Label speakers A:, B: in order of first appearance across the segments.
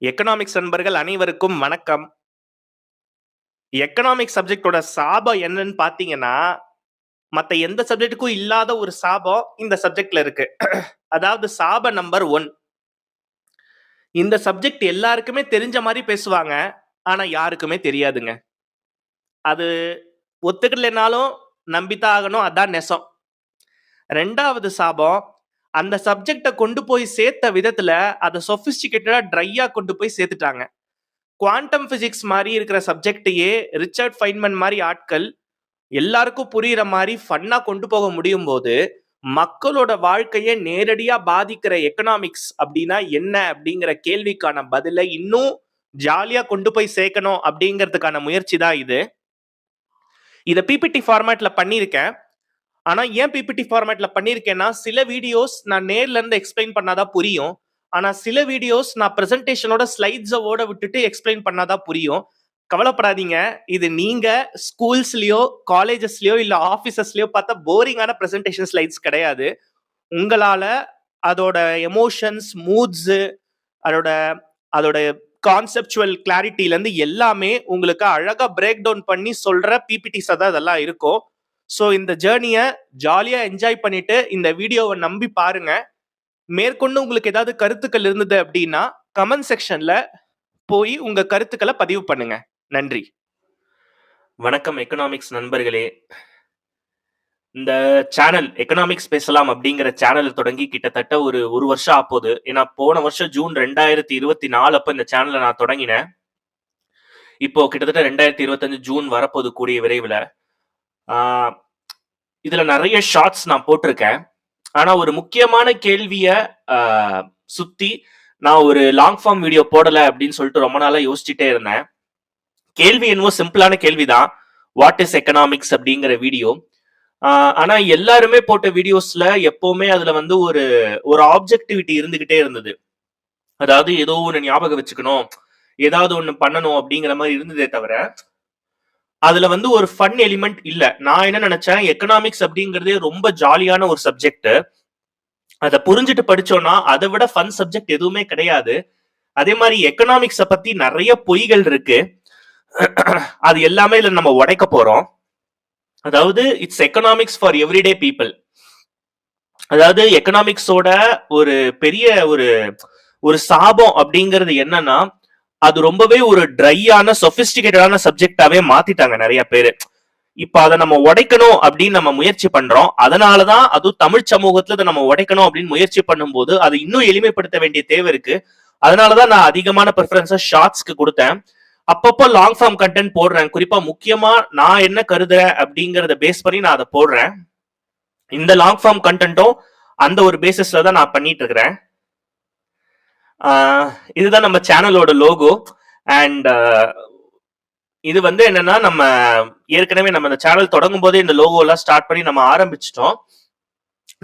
A: Economics நண்பர்கள் அனைவருக்கும் வணக்கம். எக்கனாமிக்ஸ் சப்ஜெக்ட்டோட சாபம் என்னன்னு பார்த்தீங்கன்னா, மத்த எந்த சப்ஜெக்ட்டுக்கும் இல்லாத ஒரு சாபம் இந்த சப்ஜெக்ட்ல இருக்கு. அதாவது சாப நம்பர் 1. இந்த சப்ஜெக்ட் எல்லாருக்குமே தெரிஞ்ச மாரி பேசுவாங்க. ஆனா யாருக்குமே தெரியாதுங்க. அது ஒத்துக்கலைனாலும் நம்பித்தான் ஆகணும். அதான் நெசம். 2வது சாபம், அந்த சப்ஜெக்ட்ட கொண்டு போய் சேர்த்த விதத்துல அத சொஃபிஸ்டிகேட்டடா ட்ரையா கொண்டு போய் சேர்த்துட்டாங்க. குவாண்டம் பிசிக்ஸ் மாரி இருக்கிற சப்ஜெக்ட்டையே ரிச்சர்ட் ஃபைன்மன் மாரி ஆட்கள் எல்லாருக்கும் புரியுற மாரி ஃபன்னா கொண்டு போக முடியும் போது, மக்களோட வாழ்க்கைய நேரடியா பாதிக்கிற எக்கனாமிக்ஸ் அப்படின்னா என்ன அப்படிங்கிற கேள்விக்கான பதில இன்னும் ஜாலியா கொண்டு போய் சேர்க்கணும் அப்படிங்கிறதுக்கான முயற்சி தான் இது. இத பிபிடி ஃபார்மேட்ல பண்ணியிருக்கேன். ஆனா ஏன் பிபிடி ஃபார்மேட்ல பண்ணியிருக்கேன்னா, சில வீடியோஸ் நான் நேர்ல இருந்து எக்ஸ்பிளைன் பண்ணாதான் புரியும். ஆனா சில வீடியோஸ் நான் பிரசன்டேஷனோட ஸ்லைட்ஸோட விட்டுட்டு எக்ஸ்பிளைன் பண்ணாதான் புரியும். கவலைப்படாதீங்க. இது நீங்க ஸ்கூல்ஸ்லயோ, காலேஜஸ்லயோ இல்ல ஆபீசஸ்லயோ பார்த்த போரிங்கான பிரசன்டேஷன் ஸ்லைட்ஸ் கிடையாது. உங்களால அதோட எமோஷன்ஸ், மூட்ஸ், அதோட அதோட கான்செப்சுவல் கிளாரிட்டில இருந்து எல்லாமே உங்களுக்கு அழகா பிரேக் டவுன் பண்ணி சொல்ற பிபிடிஸா தான் இதெல்லாம் இருக்கும். சோ இந்த ஜர்னிய ஜாலியா என்ஜாய் பண்ணிட்டு இந்த வீடியோவை நம்பி பாருங்க. மேற்கொண்டு உங்களுக்கு ஏதாவது கருத்துக்கள் இருந்தது அப்படின்னா கமெண்ட் செக்ஷன்ல போய் உங்க கருத்துக்களை பதிவு பண்ணுங்க. நன்றி. வணக்கம் எக்கனாமிக்ஸ் நண்பர்களே. இந்த சேனல் எக்கனாமிக்ஸ் பேசலாம் அப்படிங்கிற சேனல் தொடங்கி கிட்டத்தட்ட ஒரு வருஷம் ஆப்போகுது. ஏன்னா போன வருஷம் ஜூன் 2024 அப்ப இந்த சேனலை நான் தொடங்கினேன். இப்போ கிட்டத்தட்ட 2025 ஜூன் வரப்போகுது கூடிய விரைவில். இதுல நிறைய ஷார்ட்ஸ் நான் போட்டிருக்கேன். ஆனா ஒரு முக்கியமான கேள்விய சுத்தி நான் ஒரு லாங் ஃபார்ம் வீடியோ போடல அப்படின்னு சொல்லிட்டு ரொம்ப நாளா யோசிச்சுட்டே இருந்தேன். கேள்வி என்னவோ சிம்பிளான கேள்விதான், வாட் இஸ் எக்கனாமிக்ஸ் அப்படிங்கிற வீடியோ. ஆனா எல்லாருமே போட்ட வீடியோஸ்ல எப்பவுமே அதுல வந்து ஒரு ஆப்ஜெக்டிவிட்டி இருந்துகிட்டே இருந்தது. அதாவது ஏதோ ஒண்ணு ஞாபகம் வச்சுக்கணும், ஏதாவது ஒண்ணு பண்ணணும் அப்படிங்கிற மாதிரி இருந்ததே தவிர அதுல வந்து ஒரு ஃபன் எலிமெண்ட் இல்ல. நான் என்ன நினைச்சேன், எக்கனாமிக்ஸ் அப்படிங்கறதே ரொம்ப ஜாலியான ஒரு சப்ஜெக்ட். அதை புரிஞ்சுட்டு படிச்சோம்னா அதை விட ஃபன் சப்ஜெக்ட் எதுவுமே கிடையாது. அதே மாதிரி எக்கனாமிக்ஸ பத்தி நிறைய பொய்கள் இருக்கு. அது எல்லாமே இதுல நம்ம உடைக்க போறோம். அதாவது it's economics for everyday people. அதாவது எக்கனாமிக்ஸோட ஒரு பெரிய ஒரு சாபம் அப்படிங்கிறது என்னன்னா, அது ரொம்பவே ஒரு ட்ரையான சொபிஸ்டிகேட்டடான சப்ஜெக்டாவே மாத்திட்டாங்க நிறைய பேரு. இப்ப அதை நம்ம உடைக்கணும் அப்படின்னு நம்ம முயற்சி பண்றோம். அதனாலதான் அதுவும் தமிழ் சமூகத்துல அதை நம்ம உடைக்கணும் அப்படின்னு முயற்சி பண்ணும்போது அது இன்னும் எளிமைப்படுத்த வேண்டிய தேவை இருக்கு. அதனாலதான் நான் அதிகமான ப்ரிஃபரன்ஸை ஷார்ட்ஸ்க்கு கொடுத்தேன். அப்பப்போ லாங் ஃபார்ம் கண்டென்ட் போடுறேன். குறிப்பா முக்கியமா நான் என்ன கருதுறேன் அப்படிங்கறத பேஸ் பண்ணி நான் அதை போடுறேன். இந்த லாங் ஃபார்ம் கண்டென்ட்டும் அந்த ஒரு பேசிஸ்ல தான் நான் பண்ணிட்டு இருக்கிறேன். இதுதான் நம்ம சேனலோட லோகோ. அண்ட் இது வந்து என்னன்னா, நம்ம ஏற்கனவே நம்ம இந்த சேனல் தொடங்கும் போதே இந்த லோகோ எல்லாம் ஸ்டார்ட் பண்ணி நம்ம ஆரம்பிச்சிட்டோம்.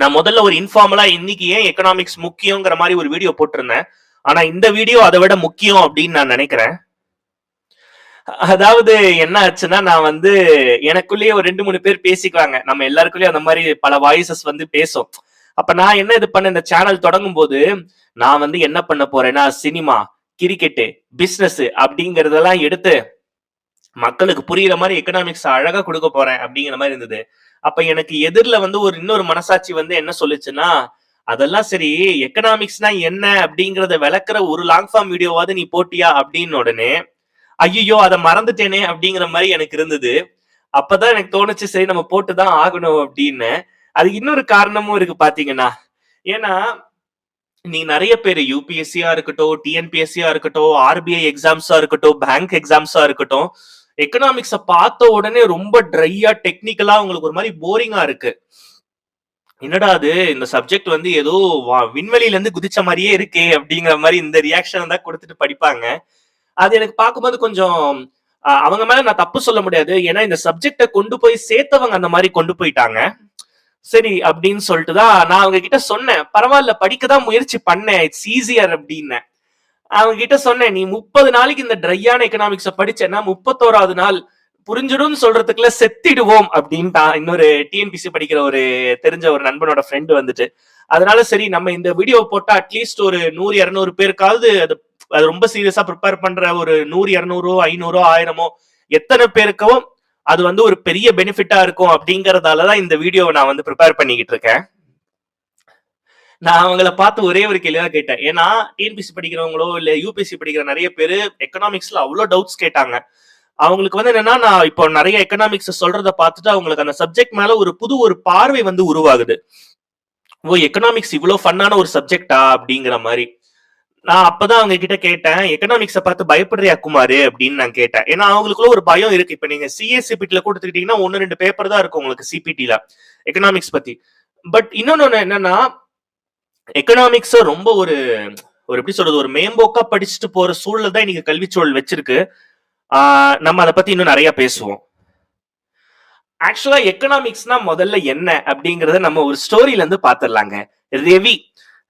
A: நான் முதல்ல ஒரு இன்ஃபார்மலா இன்னைக்கு ஏன் எக்கனாமிக்ஸ் முக்கியங்கிற மாதிரி ஒரு வீடியோ போட்டிருந்தேன். ஆனா இந்த வீடியோ அதை விட முக்கியம் அப்படின்னு நான் நினைக்கிறேன். அதாவது என்ன ஆச்சுன்னா, நான் வந்து எனக்குள்ளேயே ஒரு 2-3 பேர் பேசிக்குவாங்க. நம்ம எல்லாருக்குள்ளயும் அந்த மாதிரி பல வாய்ஸஸ் வந்து பேசும். அப்ப நான் என்ன இது பண்ண, இந்த சேனல் தொடங்கும் போது நான் வந்து என்ன பண்ண போறேன்னா, சினிமா, கிரிக்கெட்டு, பிசினஸ் அப்படிங்கறதெல்லாம் எடுத்து மக்களுக்கு புரியுற மாதிரி எக்கனாமிக்ஸ் அழகா கொடுக்க போறேன் அப்படிங்கிற மாதிரி இருந்தது. அப்ப எனக்கு எதிரில வந்து இன்னொரு மனசாட்சி வந்து என்ன சொல்லுச்சுன்னா, அதெல்லாம் சரி, எக்கனாமிக்ஸ்னா என்ன அப்படிங்கறத விளக்குற ஒரு லாங் ஃபார்ம் வீடியோவாவது நீ போட்டியா அப்படின்னு உடனே ஐயோ அதை மறந்துட்டேனே அப்படிங்கிற மாதிரி எனக்கு இருந்தது. அப்பதான் எனக்கு தோணுச்சு, சரி நம்ம போட்டுதான் ஆகணும் அப்படின்னு. அதுக்கு இன்னொரு காரணமும் இருக்கு பாத்தீங்கன்னா, ஏன்னா நீ நிறைய பேர் யூபிஎஸ்சியா இருக்கட்டும், டிஎன்பிஎஸ்சியா இருக்கட்டும், ஆர்பிஐ எக்ஸாம்ஸா இருக்கட்டும், பேங்க் எக்ஸாம்ஸா இருக்கட்டும், எக்கனாமிக்ஸ பார்த்த உடனே ரொம்ப ட்ரையா டெக்னிக்கலா உங்களுக்கு ஒரு மாதிரி போரிங்கா இருக்கு. என்னடா அது, இந்த சப்ஜெக்ட் வந்து ஏதோ விண்வெளியில இருந்து குதிச்ச மாதிரியே இருக்கே அப்படிங்கிற மாதிரி இந்த ரியாக்ஷன் தான் கொடுத்துட்டு படிப்பாங்க. அது எனக்கு பார்க்கும்போது கொஞ்சம் அவங்க மேல நான் தப்பு சொல்ல முடியாது. ஏன்னா இந்த சப்ஜெக்ட கொண்டு போய் சேர்த்தவங்க அந்த மாதிரி கொண்டு போயிட்டாங்க. சரி அப்படின்னு சொல்லிட்டு தான் நான் அவங்க கிட்ட சொன்னேன், பரவாயில்ல படிக்கதான் முயற்சி பண்ணேன், இட்ஸ் ஈஸியர் அப்படின்னு. அவங்க கிட்ட சொன்னேன், நீ 30 நாளைக்கு இந்த ட்ரையான எக்கனாமிக்ஸ படிச்சேன்னா 31வது நாள் புரிஞ்சிடும் சொல்றதுக்குள்ள செத்திடுவோம் அப்படின்ட்டா இன்னொரு டிஎன்பிசி படிக்கிற ஒரு தெரிஞ்ச ஒரு நண்பனோட ஃப்ரெண்டு வந்துட்டு. அதனால சரி நம்ம இந்த வீடியோ போட்டா அட்லீஸ்ட் ஒரு 100-200 பேருக்காவது அது அது ரொம்ப சீரியஸா ப்ரிப்பேர் பண்ற ஒரு 100, 200, 500, 1000 எத்தனை பேருக்கும் அது வந்து ஒரு பெரிய பெனிஃபிட்டா இருக்கும் அப்படிங்கறதாலதான் இந்த வீடியோவை நான் வந்து ப்ரிப்பேர் பண்ணிக்கிட்டு இருக்கேன். நான் அவங்கள பார்த்து ஒரே ஒரு கேள்விதான் கேட்டேன். ஏன்னா டிஎன்பிசி படிக்கிறவங்களோ இல்ல யூபிஎஸ்சி படிக்கிற நிறைய பேரு எக்கனாமிக்ஸ்ல அவ்வளவு டவுட்ஸ் கேட்டாங்க. அவங்களுக்கு வந்து என்னன்னா, நான் இப்போ நிறைய எக்கனாமிக்ஸ் சொல்றத பார்த்துட்டு அவங்களுக்கு அந்த சப்ஜெக்ட் மேல ஒரு பார்வை வந்து உருவாகுது. ஓ, எக்கனாமிக்ஸ் இவ்வளவு ஃபன்னான ஒரு சப்ஜெக்டா அப்படிங்கிற மாதிரி. நான் அப்பதான் அவங்க கிட்ட கேட்டேன், எக்கனாமிக்ஸை பார்த்து பயப்படுறியா குமாரு அப்படின்னு நான் கேட்டேன். ஏன்னா அவங்களுக்குள்ள ஒரு பயம் இருக்கு. இப்ப நீங்க சிபிடில கொடுத்துக்கிட்டீங்கன்னா 1-2 பேப்பர் தான் இருக்கும் உங்களுக்கு சிபிடில எக்கனாமிக்ஸ் பத்தி. பட் இன்னொன்னு என்னன்னா, எக்கனாமிக்ஸ் ரொம்ப ஒரு எப்படி சொல்றது, ஒரு மேம்போக்கா படிச்சுட்டு போற சூழல் தான் இன்னைக்கு கல்விச்சூழல் வச்சிருக்கு. நம்ம அதை பத்தி இன்னும் நிறைய பேசுவோம். ஆக்சுவலா எக்கனாமிக்ஸ்னா முதல்ல என்ன அப்படிங்கறத நம்ம ஒரு ஸ்டோரியில இருந்து பாத்துடலாங்க.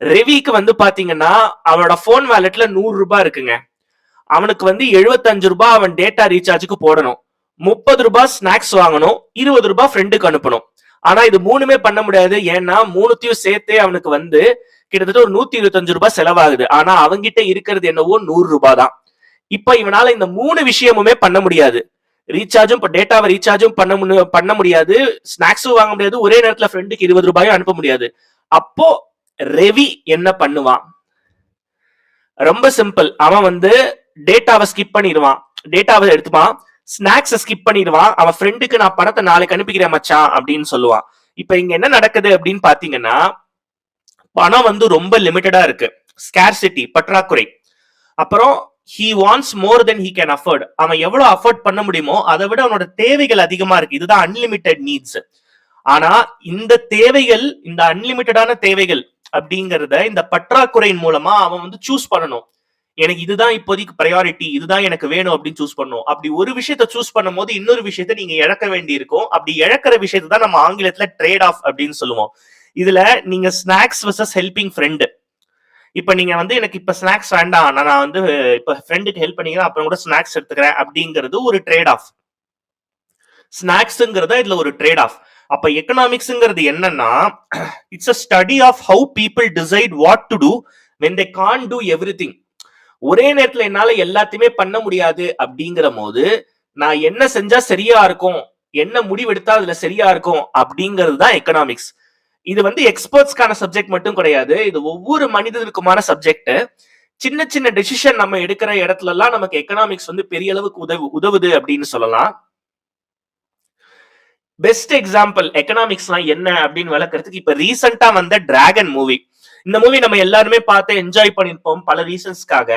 A: ரெவிக்கு வந்து பாத்தீங்கன்னா அவனோட போன் வாலெட்ல 100 ரூபாய் இருக்குங்க. அவனுக்கு வந்து 75 ரூபாய் அவன் டேட்டா ரீசார்ஜுக்கு போடணும், 30 ரூபாய் ஸ்நாக்ஸ் வாங்கணும், 20 ரூபாய் ஃப்ரெண்டுக்கு அனுப்பணும். ஆனா இது மூணுமே பண்ண முடியாது. ஏன்னா மூணுத்தையும் சேர்த்தே அவனுக்கு வந்து கிட்டத்தட்ட ஒரு 125 ரூபாய் செலவாகுது. ஆனா அவங்கிட்ட இருக்கிறது என்னவோ 100 ரூபாய் தான். இப்ப இவனால இந்த 3 விஷயமுமே பண்ண முடியாது. ரீசார்ஜும் டேட்டாவை ரீசார்ஜும் பண்ண முடியாது, ஸ்நாக்ஸும் வாங்க முடியாது, ஒரே நேரத்துல ஃப்ரெண்டுக்கு 20 ரூபாயும் அனுப்ப முடியாது. அப்போ ரெவி என்ன பண்ணுவான்? ரொம்ப சிம்பிள். அவன் வந்து டேட்டாவை ஸ்கிப் பண்ணிடுவான், டேட்டாவை எடுத்துப்பான், ஸ்நாக்ஸை ஸ்கிப் பண்ணிடுவான். அவன் ஃப்ரெண்டுக்கு நான் பணத்தை நாளைக்கு அனுப்பிக்கிறேன் மச்சான் அப்படின்னு சொல்லுவான். இப்ப இங்க என்ன நடக்குது அப்படின்னு பாத்தீங்கன்னா, பணம் வந்து ரொம்ப லிமிட்டடா இருக்கு, ஸ்கேர்சிட்டி, பற்றாக்குறை. அப்புறம் he wants more than he can afford. அவன் எவ்வளவு அஃபோர்ட் பண்ண முடியுமோ அதை விட அவனோட தேவைகள் அதிகமா இருக்கு. இதுதான் அன்லிமிட்டெட் நீட்ஸ். ஆனா இந்த தேவைகள், இந்த அன்லிமிட்டடான தேவைகள் அப்படிங்கறத இந்த பற்றாக்குறையின் மூலமா அவன் வந்து சூஸ் பண்ணணும். எனக்கு இதுதான் இப்போதைக்கு ப்ரையாரிட்டி, இதுதான் எனக்கு வேணும் அப்படின்னு சூஸ் பண்ணணும். அப்படி ஒரு விஷயத்த சூஸ் பண்ணும் போது இன்னொரு விஷயத்த நீங்க இழக்க வேண்டி இருக்கும். அப்படி இழக்கிற விஷயத்த தான் நம்ம ஆங்கிலத்துல ட்ரேட் ஆஃப் அப்படின்னு சொல்லுவோம். இதுல நீங்க ஸ்நாக்ஸ் வெர்சஸ் ஹெல்பிங் ஃப்ரெண்ட். இப்ப நீங்க வந்து எனக்கு இப்ப ஸ்நாக்ஸ் வேண்டாம், நான் வந்து இப்ப ஃப்ரெண்டுக்கு ஹெல்ப் பண்ணிக்கிறேன், அப்புறம் கூட ஸ்நாக்ஸ் எடுத்துக்கிறேன் அப்படிங்கிறது ஒரு ட்ரேட் ஆஃப். ஸ்நாக்ஸ்ங்கிறத இதுல ஒரு ட்ரேட் ஆஃப். அப்ப எக்கனாமிக்ஸ்ங்கிறது என்னன்னா, it's a study of how people decide what to do when they can't do everything. ஒரே நேரத்துல என்னால எல்லாத்தையுமே பண்ண முடியாது அப்படிங்கிற போது நான் என்ன செஞ்சா சரியா இருக்கும், என்ன முடிவெடுத்தா அதுல சரியா இருக்கும் அப்படிங்கிறது தான் எக்கனாமிக்ஸ். இது வந்து எக்ஸ்பர்ட்ஸ்க்கான சப்ஜெக்ட் மட்டும் கிடையாது, இது ஒவ்வொரு மனிதனுக்குமான சப்ஜெக்ட். சின்ன சின்ன டெசிஷன் நம்ம எடுக்கிற இடத்துல எல்லாம் நமக்கு எக்கனாமிக்ஸ் வந்து பெரிய அளவுக்கு உதவுது அப்படின்னு சொல்லலாம். பெஸ்ட் எக்ஸாம்பிள் எக்கனாமிக்ஸ்னா என்ன அப்படின்னு விளக்குறதுக்கு இப்ப ரீசெண்டா வந்த டிராகன் மூவி. இந்த மூவி நம்ம எல்லாருமே பார்த்து என்ஜாய் பண்ணிருப்போம் பல ரீசன்ஸ்க்காக.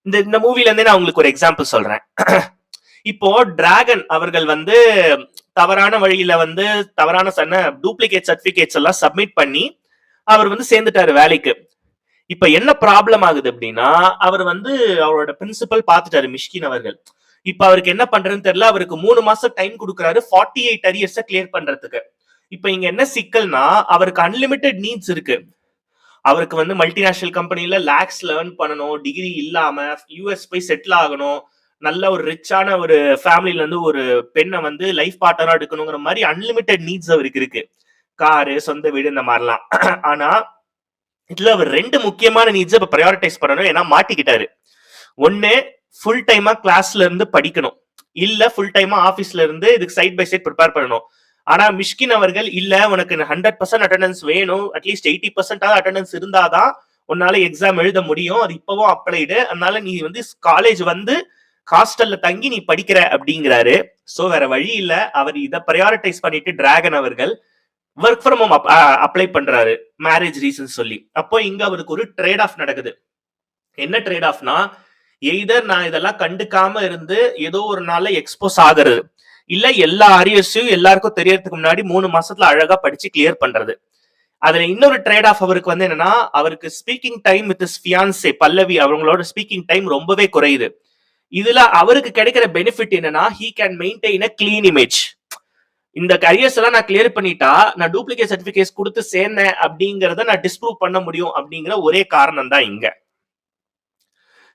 A: இந்த மூவில இருந்தே நான் உங்களுக்கு ஒரு எக்ஸாம்பிள் சொல்றேன். இப்போ டிராகன் அவர்கள் வந்து தவறான வழியில வந்து தவறான டூப்ளிகேட் சர்டிபிகேட்ஸ் எல்லாம் சப்மிட் பண்ணி அவர் வந்து சேர்ந்துட்டாரு வேலைக்கு. இப்ப என்ன ப்ராப்ளம் ஆகுது அப்படின்னா, அவர் வந்து அவரோட பிரின்சிபல் பாத்துட்டாரு மிஷ்கின் அவர்கள். இப்ப அவருக்கு என்ன பண்றதுன்னு தெரியல. அவருக்கு 3 மாசம் டைம் கொடுக்குறாரு 48 அரியர்ஸ் கிளியர் பண்றதுக்கு. இப்ப இங்க என்ன சிக்கல்னா, அவருக்கு அன்லிமிட்டெட் நீட்ஸ் இருக்கு. அவருக்கு வந்து மல்டிநேஷனல் கம்பெனில லேக்ஸ் லேர்ன் பண்ணணும், டிகிரி இல்லாம யூஎஸ் போய் செட்டில் ஆகணும், நல்ல ஒரு ரிச்சான ஒரு ஃபேமிலில இருந்து ஒரு பெண்ணை வந்து லைஃப் பார்ட்னரா எடுக்கணுங்கிற மாதிரி அன்லிமிட்டெட் நீட்ஸ் அவருக்கு இருக்கு, காரு, சொந்த வீடு, இந்த மாதிரிலாம். ஆனா இதுல அவர் 2 முக்கியமான நீட்ஸ் இப்ப ப்ரையாரிட்டைஸ் பண்ணணும். ஏன்னா மாட்டிக்கிட்டாரு. ஒண்ணு, ஃபுல் டைமா கிளாஸ்ல இருந்து படிக்கணும், இல்ல ஃபுல் டைமா ஆபீஸ்ல இருந்து இதுக்கு சைட் பை சைட் ப்ரிப்பேர் பண்ணணும். ஆனா மிஷ்கின் அவர்கள் இல்ல, உனக்கு 100% அட்டெண்டன்ஸ் வேணும், அட்லீஸ்ட் 80% அட்டெண்டன்ஸ் இருந்தாதான் உன்னால எக்ஸாம் எழுத முடியும், அது இப்பவும் அப்ளைடு, அதனால நீ வந்து காலேஜ் வந்து ஹாஸ்டல்ல தங்கி நீ படிக்கிற அப்படிங்கிறாரு. சோ வேற வழி இல்ல, அவர் இதை ப்ரையாரிட்டைஸ் பண்ணிட்டு டிராகன் அவர்கள் ஒர்க் ஃப்ரம் ஹோம் அப்ளை பண்றாரு, மேரேஜ் ரீசன் சொல்லி. அப்போ இங்க அவருக்கு ஒரு ட்ரேட் ஆஃப் நடக்குது. என்ன ட்ரேட் ஆஃப்னா, எய்தர் நான் இதெல்லாம் கண்டுக்காம இருந்து ஏதோ ஒரு நாள்ல எக்ஸ்போஸ் ஆகுறது, இல்ல எல்லா அரியர்ஸையும் எல்லாருக்கும் தெரியறதுக்கு முன்னாடி 3 மாசத்துல அழகா படிச்சு கிளியர் பண்றது. அதுல இன்னொரு ட்ரேட் ஆஃப் அவருக்கு வந்து என்னன்னா, அவருக்கு speaking time with his fiancee Pallavi, அவங்களோட ஸ்பீக்கிங் டைம் ரொம்பவே குறையுது. இதுல அவருக்கு கிடைக்கிற பெனிஃபிட் என்னன்னா, he can maintain a clean image. இந்த கரியர்ஸ் எல்லாம் நான் கிளியர் பண்ணிட்டா நான் டூப்ளிகேட் சர்டிபிகேட்ஸ் கொடுத்து சேர்ந்தேன் அப்படிங்கறத நான் டிஸ்ப்ரூவ் பண்ண முடியும் அப்படிங்கிற ஒரே காரணம் தான் இங்க.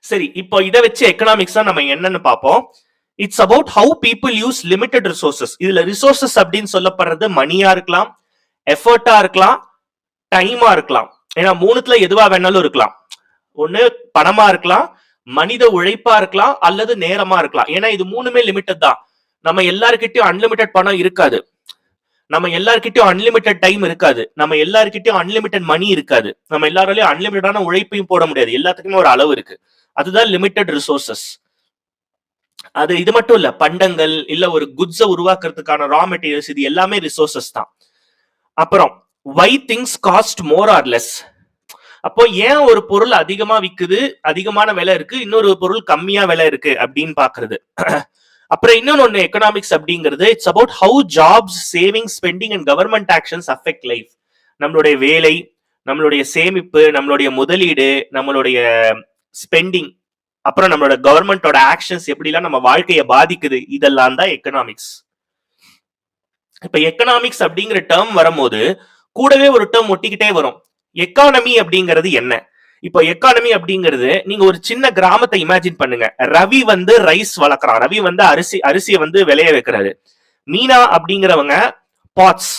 A: சரி, இப்போ இதை வச்சு எக்கனாமிக்ஸ் நம்ம என்னன்னு பார்ப்போம். It's about how people use limited resources. இதுல ரிசோர்சஸ் அப்படின்னு சொல்லப்படுறது மணியா இருக்கலாம், எஃபர்ட்டா இருக்கலாம், டைமா இருக்கலாம். ஏன்னா 3த்துல எதுவா வேணாலும் இருக்கலாம். ஒண்ணு பணமா இருக்கலாம், மனித உழைப்பா இருக்கலாம் அல்லது நேரமா இருக்கலாம். ஏன்னா இது மூணுமே லிமிட்டட் தான். நம்ம எல்லார்கிட்டயும் அன்லிமிட்டட் பணம் இருக்காது. நம்ம எல்லார்கிட்டயும் அன்லிமிட்டட் டைம் இருக்காது. நம்ம எல்லார்கிட்டயும் அன்லிமிட்டட் மணி இருக்காது. நம்ம எல்லாராலையும் அன்லிமிட்டடான உழைப்பையும் போட முடியாது. எல்லாத்துக்குமே ஒரு அளவு இருக்கு. அதுதான் லிமிட்டட் ரிசோர்சஸ். அது இது மட்டும் இல்ல, பண்டங்கள் இல்ல ஒரு குட்ஸ உருவாக்குறதுக்கான ரா மெட்டீரியல்ஸ் இது எல்லாமே ரிசோர்சஸ் தான். அப்புறம் why things cost more or less. அப்போ ஏன் ஒரு பொருள் அதிகமா விக்குது, அதிகமான விலை இருக்கு, இன்னொரு பொருள் கம்மியா விலை இருக்கு அப்படின்னு பாக்குறது. அப்புறம் இன்னொன்னு எக்கனாமிக்ஸ் அப்படிங்கிறது it's about how jobs, saving, spending and government actions affect life. நம்மளுடைய வேலை, நம்மளுடைய சேமிப்பு, நம்மளுடைய முதலீடு, நம்மளுடைய ஸ்பெண்டிங், அப்புறம் நம்மளோட கவர்மெண்டோட ஆக்ஷன்ஸ் எப்படிலாம் நம்ம வாழ்க்கையை பாதிக்குது, இதெல்லாம் தான் எக்கனாமிக்ஸ். இப்ப எக்கனாமிக்ஸ் அப்படிங்கிற டேர்ம் வரும்போது கூடவே ஒரு டேர்ம் ஒட்டிக்கிட்டே வரும். எக்கானமி அப்படிங்கிறது என்ன? இப்போ எக்கானமி அப்படிங்கிறது, நீங்க ஒரு சின்ன கிராமத்தை இமேஜின் பண்ணுங்க. ரவி வந்து ரைஸ் வளர்க்குறான், ரவி வந்து அரிசியை வந்து விளைய வைக்கிறாரு. மீனா அப்படிங்கிறவங்க பாட்ஸ்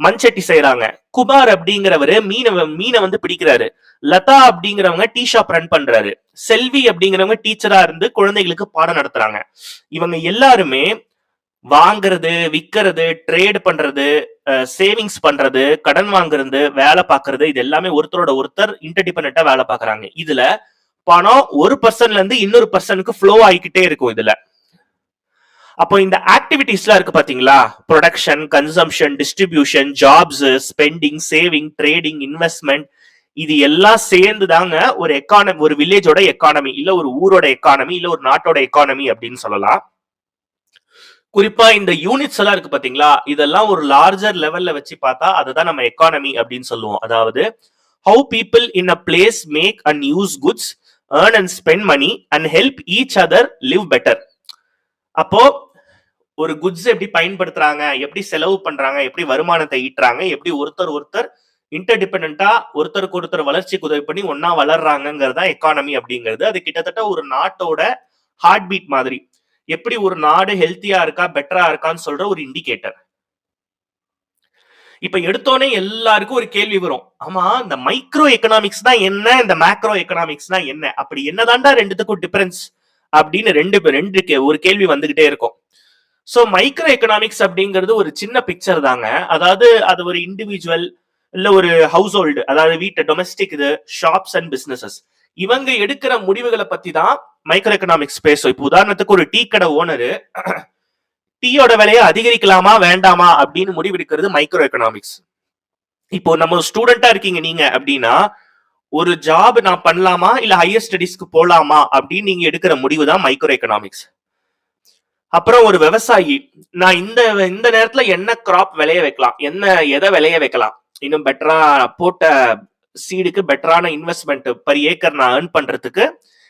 A: மண்சட்டி செய்யறாங்க. குமார் அப்படிங்கிறவரு மீனை வந்து பிடிக்கிறாரு. லதா அப்படிங்கிறவங்க டீ ஷாப் ரன் பண்றாரு. செல்வி அப்படிங்கிறவங்க டீச்சரா இருந்து குழந்தைகளுக்கு பாடம் நடத்துறாங்க. இவங்க எல்லாருமே வாங்குறது, விற்கிறது, ட்ரேட் பண்றது, சேவிங்ஸ் பண்றது, கடன் வாங்குறது, வேலை பார்க்கறது, இது எல்லாமே ஒருத்தரோட ஒருத்தர் இன்டர்டிபெண்டா வேலை பார்க்கறாங்க. இதுல பணம் ஒரு பர்சன்ல இருந்து இன்னொரு பர்சனுக்கு ஃப்ளோ ஆகிக்கிட்டே இருக்கும். இதுல அப்போ இந்த ஆக்டிவிட்டிஸ்லாம் இருக்கு பாத்தீங்களா, production, consumption, distribution, jobs, spending, saving, trading, investment, இது எல்லாம் சேர்ந்து தாங்க ஒரு எக்கானமி, ஒரு வில்லேஜோட எக்கானமி, இல்ல ஒரு ஊரோட எக்கானமி, இல்ல ஒரு நாட்டோட எக்கானமி அப்படின்னு சொல்லலாம். குறிப்பா இந்த யூனிட்ஸ் எல்லாம் இருக்கு பாத்தீங்களா, இதெல்லாம் ஒரு லார்ஜர் லெவல்ல வச்சு பார்த்தா அதுதான் நம்ம எக்கானமி அப்படின்னு சொல்லுவோம். அதாவது how people in a place make and use goods, earn and spend money and help each other live better. அப்போ ஒரு குட்ஸ் எப்படி பயன்படுத்துறாங்க, எப்படி செலவு பண்றாங்க, எப்படி வருமானத்தை ஈட்டுறாங்க, எப்படி ஒருத்தர் இன்டர்டிபெண்டா ஒருத்தருக்கு ஒருத்தர் வளர்ச்சிக்கு உதவி பண்ணி ஒன்னா வளர்றாங்கிறதா எக்கானமி அப்படிங்கிறது. அது கிட்டத்தட்ட ஒரு நாட்டோட ஹார்ட் பீட் மாதிரி. எப்படி ஒரு நாடு ஹெல்த்தியா இருக்கா, பெட்டரா இருக்கான்னு சொல்ற ஒரு இண்டிகேட்டர். இப்ப எடுத்தோடனே எல்லாருக்கும் ஒரு கேள்வி வரும், ஆமா இந்த மைக்ரோ எக்கனாமிக்ஸ் தான் என்ன, இந்த மேக்ரோ எக்கனாமிக்ஸ் தான் என்ன, அப்படி என்னதான்டா ரெண்டுத்துக்கும் டிஃபரன்ஸ் அப்படின்னு ஒரு கேள்வி வந்துகிட்டே இருக்கும். சோ மைக்ரோ எக்கனாமிக்ஸ் அப்படிங்கிறது ஒரு சின்ன பிக்சர் தாங்க. அதாவது அது ஒரு இண்டிவிஜுவல் இல்ல ஒரு ஹவுஸ் ஹோல்டு, அதாவது வீட்டு டொமஸ்டிக், இது ஷாப்ஸ் அண்ட் பிசினஸஸ், இவங்க எடுக்கிற முடிவுகளை பத்தி தான் மைக்ரோ எக்கனாமிக்ஸ் பேசும். இப்போ உதாரணத்துக்கு ஒரு டீ கடை ஓனரு டீயோட விலையை அதிகரிக்கலாமா வேண்டாமா அப்படின்னு முடிவெடுக்கிறது மைக்ரோ எக்கனாமிக்ஸ். இப்போ நம்ம ஸ்டூடெண்டா இருக்கீங்க நீங்க அப்படின்னா, ஒரு ஜாப் நான் பண்ணலாமா இல்ல ஹையர் ஸ்டடிஸ்க்கு போலாமா அப்படின்னு நீங்க எடுக்கிற முடிவு தான் மைக்ரோ எக்கனாமிக்ஸ். அப்புறம் ஒரு விவசாயி, நான் இந்த நேரத்துல என்ன கிராப் விளைய வைக்கலாம், எதை விளைய வைக்கலாம், இன்னும் பெட்டரா போட்ட சீடுக்கு பெட்டரான இன்வெஸ்ட்மெண்ட் பர் ஏக்கர் நான் ஏர்ன் பண்றதுக்கு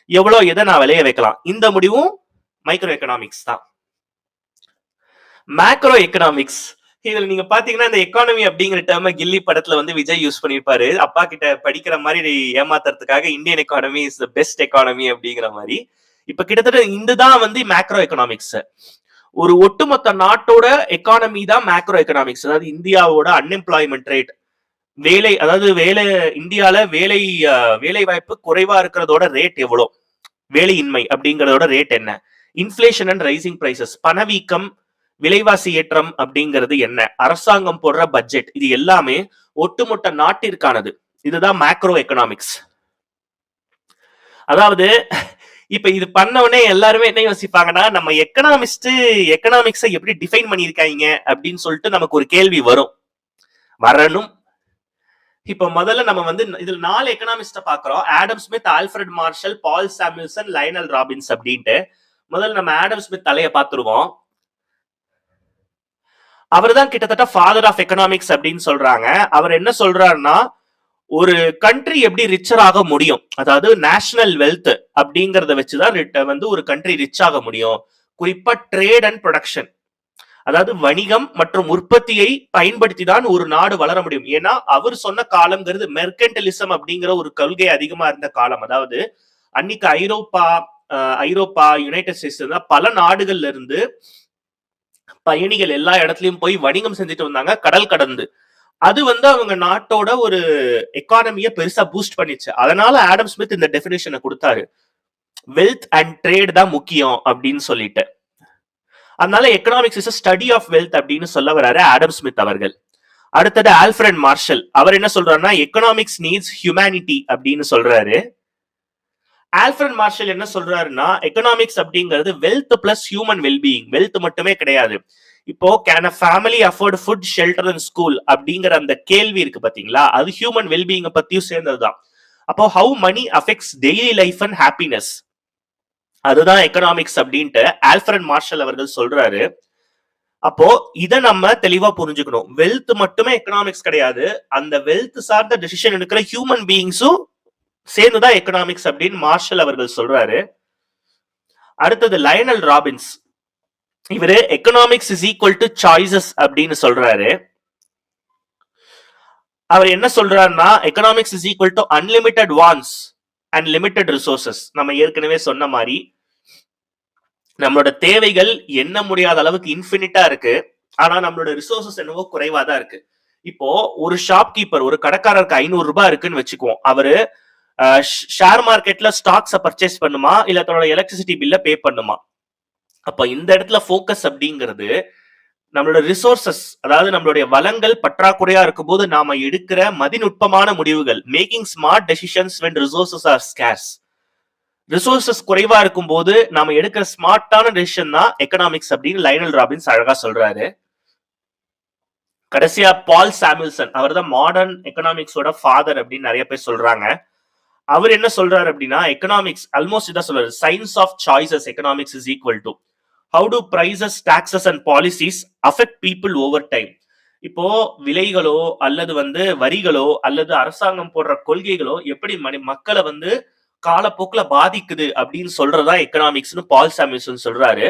A: எவ்வளவு எதை நான் விளைய வைக்கலாம், இந்த முடிவும் மைக்ரோ எக்கனாமிக்ஸ் தான். மேக்ரோ எக்கனாமிக்ஸ், இதுல நீங்க பாத்தீங்கன்னா இந்த எக்கானமி அப்படிங்கிற டேர்ம கில்லி படத்துல வந்து விஜய் யூஸ் பண்ணிருப்பாரு, அப்பா கிட்ட படிக்கிற மாதிரி ஏமாத்துறதுக்காக Indian economy is the best economy அப்படிங்கிற மாதிரி. இப்ப கிட்டத்தட்ட இதுதான் வந்து மேக்ரோ எக்கனாமிக்ஸ். ஒரு ஒட்டுமொத்த நாட்டோட எக்கானமி தான் மேக்ரோ எக்கனாமிக்ஸ். அதாவது இந்தியாவோட அன்எம்ப்ளாய்மெண்ட் ரேட், இந்தியால வேலை வாய்ப்பு குறைவா இருக்கிறதோட ரேட் எவ்வளவு, வேலையின்மை அப்படிங்கறதோட ரேட் என்ன, இன்ஃபிளேஷன் அண்ட் ரைசிங் பிரைசஸ், பணவீக்கம், விலைவாசி ஏற்றம் அப்படிங்கிறது என்ன, அரசாங்கம் போடுற பட்ஜெட், இது எல்லாமே ஒட்டுமொத்த நாட்டிற்கானது. இதுதான் மேக்ரோ எக்கனாமிக்ஸ். அதாவது இப்ப இது பண்ணவனே எல்லாருமே என்ன யோசிப்பாங்கன்னா, நம்ம எக்கனாமிக்ஸை எப்படி டிஃபைன் பண்ணிருக்காங்க அப்படின்னு சொல்லிட்டு நமக்கு ஒரு கேள்வி வரணும். இப்ப முதல்ல நம்ம வந்து இதுல 4 எக்கனாமிஸ்ட பாக்குறோம். ஆடம் ஸ்மித், ஆல்ஃபிரட் மார்ஷல், பால் சாமுல்சன், லயனல் ராபின்ஸ் அப்படின்ட்டு. முதல்ல நம்ம ஆடம் ஸ்மித் தலைய பாத்துருவோம். அவர் தான் கிட்டத்தட்ட ஃபாதர் ஆஃப் எக்கனாமிக்ஸ் அப்படின்னு சொல்றாங்க. அவர் என்ன சொல்றாருன்னா, ஒரு கண்ட்ரி எப்படி ரிச்சர் ஆக முடியும், அதாவது நேஷனல் வெல்த் அப்படிங்கறத வச்சுதான் வந்து ஒரு கண்ட்ரி ரிச் ஆக முடியும். குறிப்பா ட்ரேட் அண்ட் ப்ரொடக்ஷன், அதாவது வணிகம் மற்றும் உற்பத்தியை பயன்படுத்தி தான் ஒரு நாடு வளர முடியும். ஏன்னா அவர் சொன்ன காலம்ங்கிறது மெர்கன்டலிசம் அப்படிங்கிற ஒரு கொள்கை அதிகமா இருந்த காலம். அதாவது அன்னைக்கு ஐரோப்பா, யுனைடெட் ஸ்டேட்ஸ் பல நாடுகள்ல இருந்து பயணிகள் எல்லா இடத்துலயும் போய் வணிகம் செஞ்சுட்டு வந்தாங்க, கடல் கடந்து. அது வந்து அவங்க நாட்டோட ஒரு எக்கானமியை பெருசா பூஸ்ட் பண்ணிச்சு. அதனால ஆடம் ஸ்மித் இந்த டெபினிஷனை கொடுத்தாரு. வெல்த் அண்ட் ட்ரேட் தான் முக்கியம் அப்படின்னு சொல்லிட்டு. அதனால economics is study of wealth அப்படின்னு சொல்ல வராரு ஆடம் ஸ்மித் அவர்கள். அடுத்தது ஆல்ஃபிரட் மார்ஷல், அவர் என்ன சொல்றாருன்னா எக்கனாமிக்ஸ் நீட்ஸ் ஹியூமனிட்டி அப்படின்னு சொல்றாரு. ஆல்ஃபிரட் மார்ஷல் என்ன சொல்றாருன்னா எக்கனாமிக்ஸ் அப்படிங்கிறது wealth plus human wellbeing, wealth மட்டுமே கிடையாது. இப்போ can a family afford food shelter and school அப்படிங்கிற அந்த கேள்வி இருக்கு பாத்தீங்களா, அது ஹியூமன் வெல்பீயிங் பத்தியும் சேர்ந்ததுதான். அப்போ how money affects daily life and happiness, அதுதான் எக்கனாமிக்ஸ் அப்படின்ட்டு ஆல்ஃபிரட் மார்ஷல் அவர்கள் சொல்றாரு. அப்போ இதை நம்ம தெளிவா புரிஞ்சுக்கணும். வெல்த் மட்டுமே எக்கனாமிக்ஸ் கிடையாது, அந்த வெல்த் சார்ந்த டெசிஷன் எடுக்கிற ஹியூமன் பீயிங்ஸும் சேர்ந்துதான் எக்கனாமிக்ஸ் அப்படின்னு மார்ஷல் அவர்கள் சொல்றாரு. அடுத்தது லயனல் ராபின்ஸ், இவரு economics is equal to choices அப்படின்னு சொல்றாரு. அவர் என்ன சொல்றாருன்னா economics is equal to unlimited wants and limited resources. நம்ம ஏற்கனவே சொன்ன மாதிரி நம்மளோட தேவைகள் எண்ண முடியாத அளவுக்கு இன்ஃபினிட்டா இருக்கு, ஆனா நம்மளோட ரிசோர்சஸ் என்னவோ குறைவா தான் இருக்கு. இப்போ ஒரு ஷாப்கீப்பர், ஒரு கடைக்காரருக்கு 500 ரூபாய் இருக்குன்னு வச்சுக்குவோம். அவரு ஷேர் மார்க்கெட்ல ஸ்டாக்ஸ பர்ச்சேஸ் பண்ணுமா இல்ல தன்னோட எலக்ட்ரிசிட்டி பில்ல பே பண்ணுமா? அப்ப இந்த இடத்துல போக்கஸ் அப்படிங்கிறது நம்மளோட ரிசோர்சஸ், அதாவது நம்மளுடைய வளங்கள் பற்றாக்குறையா இருக்கும் போது நாம எடுக்கிற மதிநுட்பமான முடிவுகள், making smart decisions when resources are scarce. Resources குறைவா இருக்கும் போது நாம எடுக்கிற ஸ்மார்ட்டான டெசிஷன் தான் எக்கனாமிக்ஸ் அப்படின்னு லைனல் ராபின்ஸ் அழகா சொல்றாரு. கடைசியா பால் சாமுல்சன், அவர் தான் மாடர்ன் எக்கனாமிக்ஸோட ஃபாதர் அப்படின்னு நிறைய பேர் சொல்றாங்க. அவர் என்ன சொல்றாரு அப்படின்னா எக்கனாமிக்ஸ் ஆல்மோஸ்ட் இதான் சொல்றாரு, science of choices economics is equal to how do prices, taxes and policies affect people over time. இப்போ விலைகளோ அல்லது வரிகளோ அல்லது அரசாங்கம் போடுற கொள்கைகளோ எப்படி மக்களை காலப்போக்கில் பாதிக்குது அப்படின்னு சொல்றதா எக்கனாமிக்ஸ்னு பால் சாமுல்சன் சொல்றாரு.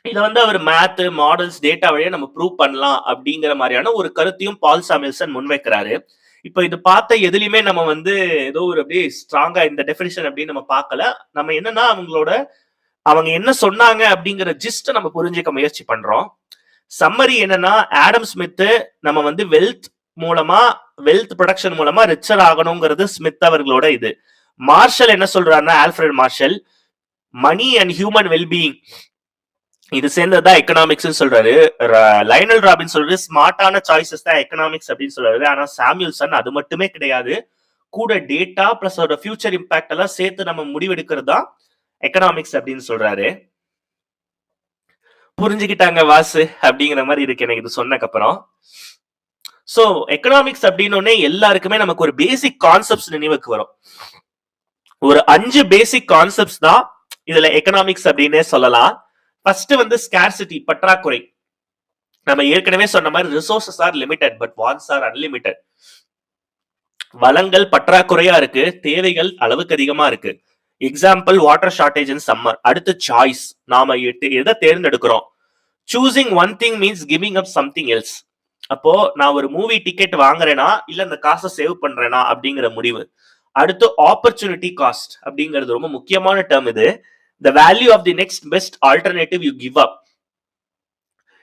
A: இதை அவர் மேத் மாடல்ஸ் டேட்டா வழியா நம்ம ப்ரூவ் பண்ணலாம் அப்படிங்கிற மாதிரியான ஒரு கருத்தையும் பால் சாமுல்சன் முன்வைக்கிறாரு. இப்போ இது பார்த்த எதுலையுமே நம்ம ஏதோ ஒரு அப்படியே ஸ்ட்ராங்கா இந்த டெஃபினிஷன் அப்படின்னு நம்ம பார்க்கல. நம்ம என்னன்னா அவங்க என்ன சொன்னாங்க அப்படிங்கிற ஜிஸ்ட நம்ம புரிஞ்சுக்க முயற்சி பண்றோம். சம்மரி என்னன்னா ஆடம் ஸ்மித் நம்ம வெல்த் மூலமா, வெல்த் ப்ரொடக்ஷன் மூலமா ரிச்சர் ஆகணுங்கிறது ஸ்மித் அவர்களோட இது. மார்ஷல் என்ன சொல்றாருன்னா Alfred Marshall money and human wellbeing இது சேர்ந்ததுதான் எக்கனாமிக்ஸ் சொல்றாரு. லைனல் ராபின் சொல்றாரு ஸ்மார்ட்டான சாய்ஸஸ் தான் எக்கனாமிக்ஸ் அப்படின்னு சொல்றாரு. ஆனா சாமுல்சன் அது மட்டுமே கிடையாது, கூட டேட்டா பிளஸ் அதோட ஃபியூச்சர் இம்பாக்ட் எல்லாம் சேர்த்து நம்ம முடிவெடுக்கிறது தான் எக்கனாமிக்ஸ் அப்படின்னு சொல்றாரு. புரிஞ்சுக்கிட்டாங்க வாசு அப்படிங்கிற மாதிரி இருக்கு எனக்கு இது சொன்னக்கு அப்புறம். சோ எக்கனாமிக்ஸ் அப்படின்னு எல்லாருக்குமே நமக்கு ஒரு பேசிக் கான்செப்ட்ஸ் நினைவுக்கு வரும். ஒரு 5 பேசிக் கான்செப்ட்ஸ் தான் இதுல எக்கனாமிக்ஸ் அப்படின்னே சொல்லலாம். ஃபர்ஸ்ட் ஸ்கார்சிட்டி, பற்றாக்குறை. நம்ம ஏற்கனவே சொன்ன மாதிரி resources are limited but wants are unlimited. வளங்கள் பற்றாக்குறையா இருக்கு, தேவைகள் அளவுக்கு அதிகமா இருக்கு. Example water shortage in summer. அடுத்து சாய்ஸ், நாம எதை தேர்ந்தெடுக்கிறோம். Choosing one thing means giving up something else. அப்போ நான் ஒரு மூவி டிக்கெட் வாங்குறேனா இல்ல இந்த காசை சேவ் பண்றேனா அப்படிங்கிற முடிவு. அடுத்து ஆப்பர்ச்சுனிட்டி காஸ்ட் அப்படிங்கிறது ரொம்ப முக்கியமான டேர்ம். இது the value of the next best alternative you give up.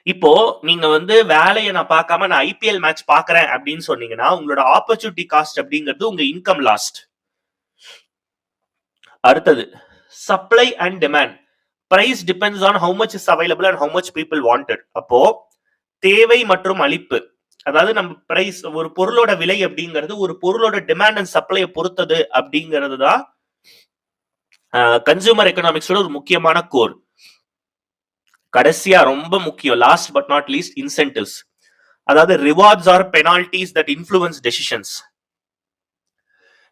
A: இப்போ நீங்க வேலையை நான் பார்க்காம நான் ஐபிஎல் மேட்ச் பாக்குறேன் அப்படின்னு சொன்னீங்கன்னா உங்களோட ஆப்பர்ச்சுனிட்டி காஸ்ட் அப்படிங்கிறது உங்க இன்கம் லாஸ்ட். அடுத்தது supply and demand. Price depends on how much is available and how much people wanted. அப்போ தேவை மற்றும் அளிப்பு, அதாவது நம்ம பிரைஸ், ஒரு பொருளோட விலை அப்படிங்கிறது ஒரு பொருளோட டிமாண்ட் அண்ட் சப்ளையை பொறுத்தது அப்படிங்கிறது தான் கன்சூமர் எக்கனாமிக்ஸோட ஒரு முக்கியமான கோர். கடைசியா ரொம்ப முக்கியம், last but not least, incentives. அதாவது rewards or penalties that influence decisions.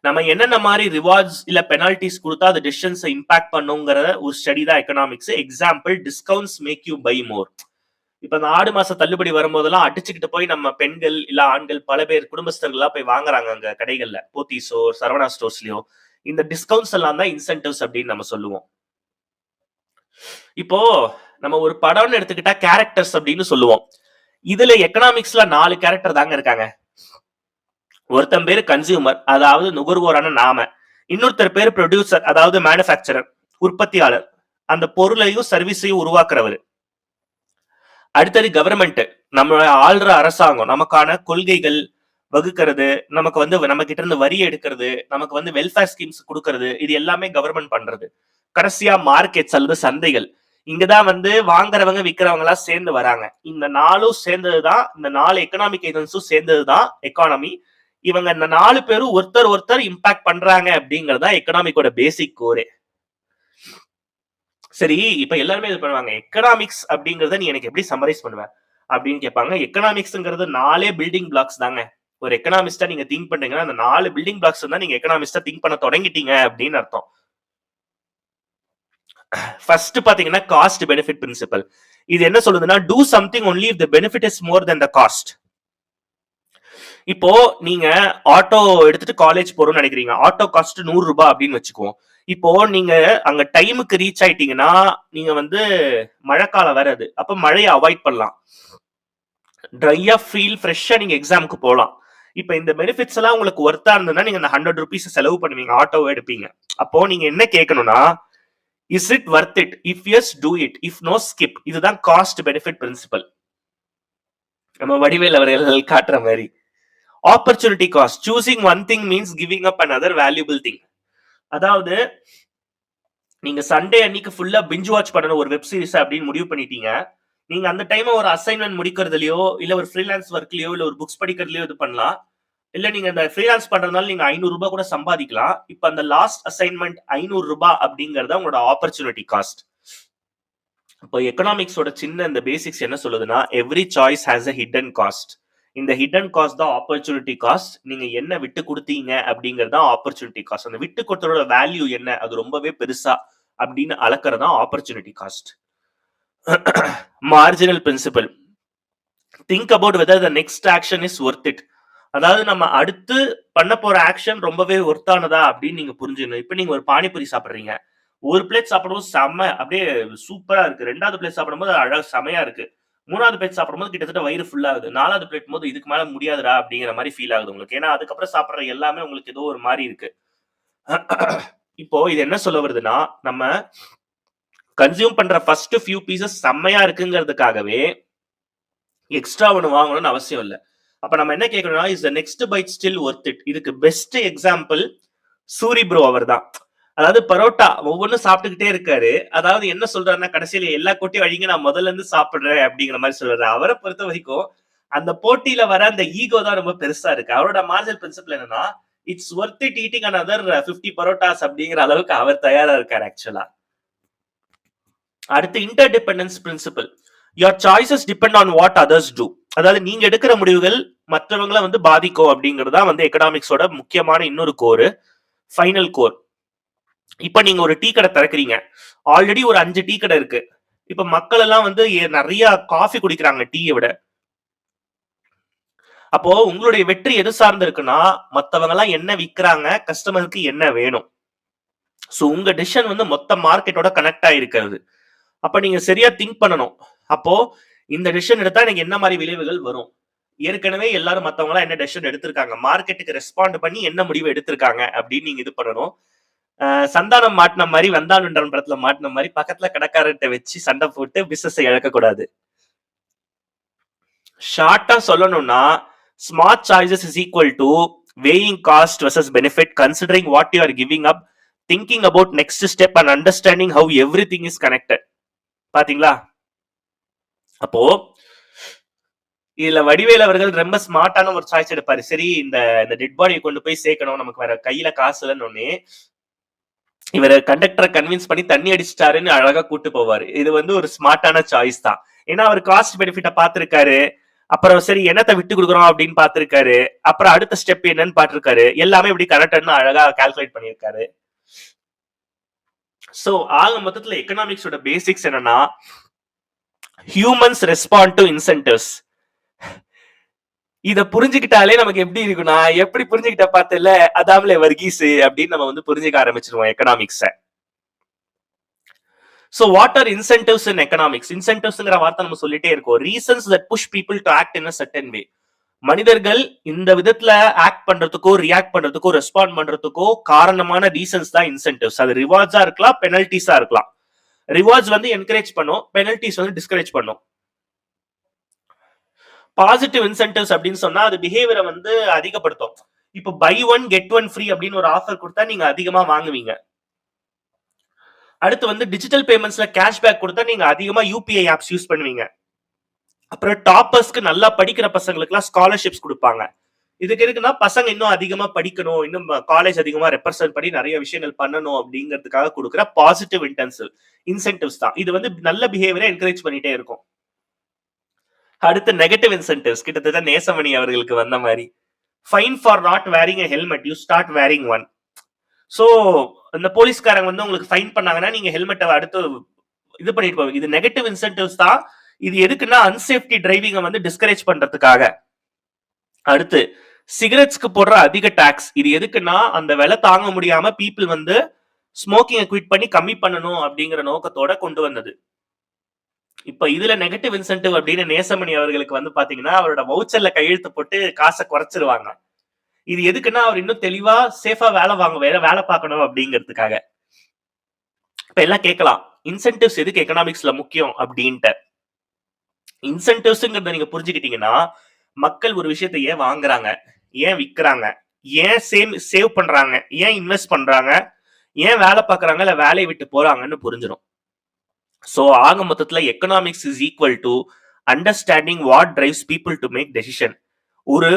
A: நம்ம என்னென்ன மாதிரி ரிவார்ட்ஸ் இல்ல பெனால்டிஸ் கொடுத்தா அது டெசிஷன்ஸை இம்பாக்ட் பண்ணுங்கிற ஒரு ஸ்டடி தான் economics. Example discounts make you buy more. இப்ப இந்த ஆடு மாச தள்ளுபடி வரும்போதெல்லாம் அடிச்சுக்கிட்டு போய் நம்ம பெண்கள் இல்ல ஆண்கள் பல பேர் குடும்பஸ்தர்களா போய் வாங்குறாங்க அங்க கடைகள்ல, போத்தீஸோ சரவணா ஸ்டோர்ஸ்லயோ. இந்த டிஸ்கவுண்ட்ஸ் எல்லாம் தான் இன்சென்டிவ்ஸ் அப்படின்னு நம்ம சொல்லுவோம். இப்போ நம்ம ஒரு படம்னு எடுத்துக்கிட்டா கேரக்டர்ஸ் அப்படின்னு சொல்லுவோம். இதுல எக்கனாமிக்ஸ்ல 4 கேரக்டர் தாங்க இருக்காங்க. ஒருத்தன் பேரு கன்சியூமர், அதாவது நுகர்வோரான நாம. இன்னொருத்தர் பேரு ப்ரொடியூசர், அதாவது மேனுஃபேக்சரர், உற்பத்தியாளர், அந்த பொருளையும் சர்வீஸையும் உருவாக்குறவர். அடுத்தது கவர்மெண்ட், நம்ம ஆள்ற அரசாங்கம், நமக்கான கொள்கைகள் வகுக்கிறது, நமக்கு வந்து நம்ம கிட்ட இருந்து வரி எடுக்கிறது, நமக்கு வந்து வெல்ஃபேர் ஸ்கீம்ஸ் கொடுக்கறது, இது எல்லாமே கவர்மெண்ட் பண்றது. கடைசியா மார்க்கெட்ஸ் அல்லது சந்தைகள், இங்கதான் வந்து வாங்குறவங்க விக்கிறவங்க எல்லாம் சேர்ந்து வராங்க. இந்த நாளும் சேர்ந்ததுதான், இந்த 4 எக்கனாமிக் ஏஜென்ட்ஸும் சேர்ந்ததுதான் எக்கானமி. இவங்க இந்த 4 பேரும் ஒருத்தர் இம்பாக்ட் பண்றாங்க அப்படிங்கறதா எக்கனாமிக்கோட பேசிக் கோரே. சரி, இப்ப எல்லாருமே இது பண்ணுவாங்க, எக்கனாமிக்ஸ் அப்படிங்கறத நீ எனக்கு எப்படி சம்மரைஸ் பண்ணுவ அப்படின்னு கேட்பாங்க. எக்கனாமிக்ஸ்ங்கிறது 4 பில்டிங் பிளாக்ஸ் தாங்க. ஒரு எக்கனாமிஸ்டா நீங்க திங்க் பண்றீங்கன்னா அந்த 4 பில்டிங் பிளாக்ஸ் தான் நீங்க எக்கனாமிஸ்டா திங்க் பண்ண தொடங்கிட்டீங்க அப்படின்னு அர்த்தம். ஃபர்ஸ்ட் பாத்தீங்கன்னா காஸ்ட் பெனிஃபிட் பிரின்சிபல். இது என்ன சொல்லுதுன்னா, do something only if the benefit is more then the cost. இப்போ நீங்க ஆட்டோ எடுத்துட்டு காலேஜ் போறோம்னு நினைக்கிறீங்க, ஆட்டோ காஸ்ட் 100 ரூபாய் அப்படின்னு வச்சுக்குவோம். இப்போ நீங்க அங்க டைமுக்கு ரீச் ஆயிட்டீங்கன்னா, நீங்க வந்து மழைக்காலம் வேற அது, அப்ப மழையை அவாய்ட் பண்ணலாம், ட்ரையா ஃபீல் ஃப்ரெஷ்ஷா நீங்க எக்ஸாமுக்கு போகலாம். இப்ப இந்த பெனிஃபிட்ஸ் எல்லாம் உங்களுக்கு ஒர்த்தா இருந்ததுன்னா நீங்க அந்த 100 rupees செலவு பண்ணுவீங்க, ஆட்டோவை எடுப்பீங்க. அப்போ நீங்க என்ன கேட்கணும்னா, is it worth it, if yes do it, if no skip. இதுதான் காஸ்ட் பெனிஃபிட் பிரின்சிபல், நம்ம வடிவேல் அவர்கள் காட்டுற மாதிரி. Opportunity cost, choosing one thing means giving up another valuable thing. அதாவது நீங்க சண்டே அன்னைக்கு ஃபுல்லா பிஞ்ச் வாட்ச் பண்ணணும் ஒரு வெப் சீரிஸ் அப்படின்னு முடிவு பண்ணிட்டீங்க. நீங்க அந்த டைம் ஒரு அசைன்மெண்ட் முடிக்கிறதுலயோ இல்ல ஒரு ஃப்ரீலான்ஸ் ஒர்க்லயோ இல்ல ஒரு புக்ஸ் படிக்கிறதுலயோ இது பண்ணலாம். இல்ல நீங்க இந்த ஃப்ரீலான்ஸ் பண்றதுனால நீங்க 500 ரூபாய் கூட சம்பாதிக்கலாம். இப்ப அந்த லாஸ்ட் அசைன்மெண்ட் 500 ரூபாய் அப்படிங்கறது உங்களோட ஆப்பர்ச்சுனிட்டி காஸ்ட். இப்போ எக்கனாமிக்ஸோட சின்ன இந்த பேசிக்ஸ் என்ன சொல்லுதுன்னா, every choice has a hidden cost. இந்த ஹிடன் காஸ்ட் தான் ஆப்பர்ச்சுனிட்டி காஸ்ட். நீங்க என்ன விட்டு கொடுத்தீங்க அப்படிங்கறது தான் ஆப்பர்ச்சுனிட்டி காஸ்ட். அந்த விட்டு கொடுத்ததோட வேல்யூ என்ன, அது ரொம்பவே பெருசா அப்படின்னு அளக்கறதா opportunity cost. Marginal principle, think about whether the next action is worth it. அதாவது நம்ம அடுத்து பண்ண போற ஆக்ஷன் ரொம்பவே ஒர்த்தானதா அப்படின்னு நீங்க புரிஞ்சுக்கணும். இப்ப நீங்க ஒரு பானிபூரி சாப்பிடுறீங்க, ஒரு பிளேட் சாப்பிடும்போது செம்ம அப்படியே சூப்பரா இருக்கு, 2வது பிளேட் சாப்பிடும்போது அழகு செமையா இருக்கு, 3வது பிளேட் சாப்பிடும்போது கிட்டத்தட்ட வயிறு ஃபுல் ஆகுது, 4வது பிளேட் போது இதுக்கு மேல முடியாதுடா அப்படிங்கிற மாதிரி ஃபீல் ஆகுது உங்களுக்கு. ஏன்னா அதுக்கப்புறம் சாப்பிடுற எல்லாமே உங்களுக்கு ஏதோ ஒரு மாதிரி இருக்கு. இப்போ இது என்ன சொல்ல வருதுன்னா, நம்ம கன்சியூம் பண்ற ஃபர்ஸ்ட் ஃபியூ பீசஸ் செம்மையா இருக்குங்கிறதுக்காகவே எக்ஸ்ட்ரா ஒன்று வாங்கணும்னு அவசியம் இல்லை. அப்ப நம்ம என்ன கேட்கணும்னா, is the next byte still worth it. இதுக்கு பெஸ்ட் எக்ஸாம்பிள் சூரி ப்ரோ அவர் தான். அதாவது பரோட்டா ஒவ்வொன்றும் சாப்பிட்டுக்கிட்டே இருக்காரு. அதாவது என்ன சொல்றாருன்னா, கடைசியில எல்லா கொட்டையும் அழிங்க, நான் முதல்ல இருந்து சாப்பிடுறேன் அப்படிங்கிற மாதிரி சொல்றாரு. அவரை பொறுத்த வரைக்கும் அந்த போட்டியில வர அந்த ஈகோ தான் ரொம்ப பெருசா இருக்கு. அவரோட மார்ஜினல் பிரின்சிபல் என்னன்னா, it's worth it eating another 50 parottas அப்படிங்கிற அளவுக்கு அவர் தயாரா இருக்காரு ஆக்சுவலா. அடுத்து interdependence principle, your choices depend on what others do. அதாவது நீங்க எடுக்கிற முடிவுகள் மற்றவங்களை வந்து பாதிக்கும் அப்படிங்கிறது தான் வந்து எக்கனாமிக்ஸோட முக்கியமான இன்னொரு கோர், ஃபைனல் கோர். இப்ப நீங்க ஒரு டீ கடை திறக்கிறீங்க, ஆல்ரெடி ஒரு 5 டீ கடை இருக்கு. இப்ப மக்கள் எல்லாம் வந்து நிறைய காஃபி குடிக்கிறாங்க டீயை விட. அப்போ உங்களுடைய வெற்றி எது சார்ந்து இருக்குன்னா, மத்தவங்க எல்லாம் என்ன விற்கிறாங்க, கஸ்டமருக்கு என்ன வேணும். சோ உங்க டிசிஷன் வந்து மொத்த மார்க்கெட்டோட கனெக்ட் ஆயிருக்கிறது. அப்ப நீங்க சரியா திங்க் பண்ணணும். அப்போ இந்த டெசிஷன் எடுத்தா எனக்கு என்ன மாதிரி விளைவுகள் வரும், ஏற்கனவே எல்லாரும் மத்தவங்க எல்லாம் என்ன டெசிஷன் எடுத்திருக்காங்க, மார்க்கெட்டுக்கு ரெஸ்பாண்ட் பண்ணி என்ன முடிவு எடுத்திருக்காங்க அப்படின்னு நீங்க இது பண்ணணும். சந்தானம் மாட்டின மாதிரி, வந்தானுன்றன் படத்துல மாட்டின மாதிரி பக்கத்துல கடைக்காரர்கிட்ட வச்சு சண்டை போட்டு பிசினஸ் இழக்க கூடாது. ஷார்ட்டா சொல்லணும்னா, smart choices is equal to weighing cost versus benefit, considering what you are giving up, thinking about next step and understanding how everything is connected. பாத்தீங்களா? அப்போ இதுல வடிவேல் அவர்கள் ரொம்ப ஸ்மார்ட்டான ஒரு சாய்ஸ் எடுப்பாரு. சரி, இந்த டெட் பாடியை கொண்டு போய் சேர்க்கணும், நமக்கு வேற கையில காசு இல்லைன்னு இவரை கண்டக்டரை கன்வின்ஸ் பண்ணி தண்ணி அடிச்சிட்டாருன்னு அழகா கூட்டு போவாரு. இது வந்து ஒரு ஸ்மார்ட்டான சாய்ஸ் தான். ஏன்னா அவர் காஸ்ட் பெனிஃபிட்ட பாத்துருக்காரு, அப்புறம் சரி என்னத்தை விட்டு கொடுக்குறோம் அப்படின்னு பாத்துருக்காரு, அப்புறம் அடுத்த ஸ்டெப் என்னன்னு பாத்துருக்காரு, எல்லாமே இப்படி கரெக்ட்னு அழகா கால்குலேட் பண்ணிருக்காரு. சோ ஆக மொத்தத்துல எக்கனாமிக்ஸோட பேசிக்ஸ் என்னன்னா, ஹியூமன்ஸ் ரெஸ்பாண்ட் டு இன்சென்டிவ்ஸ். இத புரிஞ்சுக்கிட்டாலே நமக்கு எப்படி இருக்குன்னா, எப்படி புரிஞ்சுக்கிட்ட பார்த்தல அதாமலே வர்கீஸ் அப்படின்னு நம்ம வந்து புரிஞ்சுக்க ஆரம்பிச்சிருவோம் எக்கனாமிக்ஸ. So what are incentives in economics? Incentivesங்கிற வார்த்தை நம்ம சொல்லிட்டே இருக்கோம். Reasons that push people to act in a certain way. மனிதர்கள் இந்த விதத்துல ஆக்ட் பண்றதுக்கோ ரியாக்ட் பண்றதுக்கோ ரெஸ்பாண்ட் பண்றதுக்கோ காரணமான ரீசன்ஸ் தான் இன்சென்டிவ்ஸ். அது ரிவார்ட்ஸா இருக்கலாம், பெனல்டிஸா இருக்கலாம். ரிவார்ட்ஸ் வந்து என்கரேஜ் பண்ணும், பெனல்டிஸ் வந்து டிஸ்கரேஜ் பண்ணும். பாசிட்டிவ் இன்சென்டிவ்ஸ் அப்படின்னு சொன்னா அது பிஹேவியரை வந்து அதிகப்படுத்தும். இப்போ buy one get one free அப்படின்னு ஒரு ஆஃபர் கொடுத்தா நீங்க அதிகமா வாங்குவீங்க. அடுத்து வந்து டிஜிட்டல் பேமெண்ட்ஸ்ல கேஷ்பேக் கொடுத்தா நீங்க அதிகமா யூபிஐ ஆப்ஸ் யூஸ் பண்ணுவீங்க. அப்புறம் டாப்பர்ஸ்க்கு நல்லா படிக்கிற பசங்களுக்கு எல்லாம் ஸ்காலர்ஷிப்ஸ் கொடுப்பாங்க. இதுக்கு இருக்குன்னா பசங்க இன்னும் அதிகமா படிக்கணும், இன்னும் காலேஜ் அதிகமா ரெப்ரசென்ட் பண்ணி நிறைய விஷயங்கள் பண்ணணும் அப்படிங்கிறதுக்காக கொடுக்குற பாசிட்டிவ் இன்சென்டிவ்ஸ் தான். இது வந்து நல்ல பிஹேவியரை என்கரேஜ் பண்ணிட்டே இருக்கும். அடுத்து நெகட்டிவ் இன்சென்டிவ்ஸ், கிட்டத்தட்ட நேசமணி அவர்களுக்கு வந்த மாதிரி. Fine for not wearing a helmet, you start wearing one. So இந்த போலீஸ்காரங்க வந்து உங்களுக்கு ஃபைன் பண்ணாங்கன்னா நீங்க ஹெல்மெட்டை அடுத்து இது பண்ணிட்டு போவீங்க. இது நெகட்டிவ் இன்சென்டிவ்ஸ் தான். இது எதுக்குன்னா அன்சேஃப்டி டிரைவிங்கை வந்து டிஸ்கரேஜ் பண்றதுக்காக. அடுத்து சிகரெட்ஸ்க்கு போடுற அதிக டாக்ஸ், இது எதுக்குன்னா அந்த விலை தாங்க முடியாம பீப்புள் வந்து ஸ்மோக்கிங்கை குவிட் பண்ணி கம்மி பண்ணணும் அப்படிங்கிற நோக்கத்தோட கொண்டு வந்தது. இப்ப இதுல நெகட்டிவ் இன்சென்டிவ் அப்படின்னு நேசமணி அவர்களுக்கு வந்து பாத்தீங்கன்னா அவரோட வவுச்சர்ல கையெழுத்து போட்டு காசை குறைச்சிருவாங்க. இது எதுக்குன்னா அவர் இன்னும் தெளிவா சேஃபா வேலை பார்க்கணும் அப்படிங்கிறதுக்காக. இப்ப எல்லாம் கேட்கலாம், இன்சென்டிவ்ஸ் எதுக்கு எக்கனாமிக்ஸ்ல முக்கியம் அப்படின்ட்டு. இன்சென்டிவ்ஸ்ங்கிறத நீங்க புரிஞ்சுக்கிட்டீங்கன்னா மக்கள் ஒரு விஷயத்தை ஏன் வாங்குறாங்க, ஏன் விற்கிறாங்க, ஏன் சேவ் பண்றாங்க, ஏன் இன்வெஸ்ட் பண்றாங்க, ஏன் வேலை பார்க்கறாங்க இல்ல வேலையை விட்டு போறாங்கன்னு புரிஞ்சிடும். சோ ஆக மொத்தத்துல economics is equal to understanding what drives people to make decision. ஒரு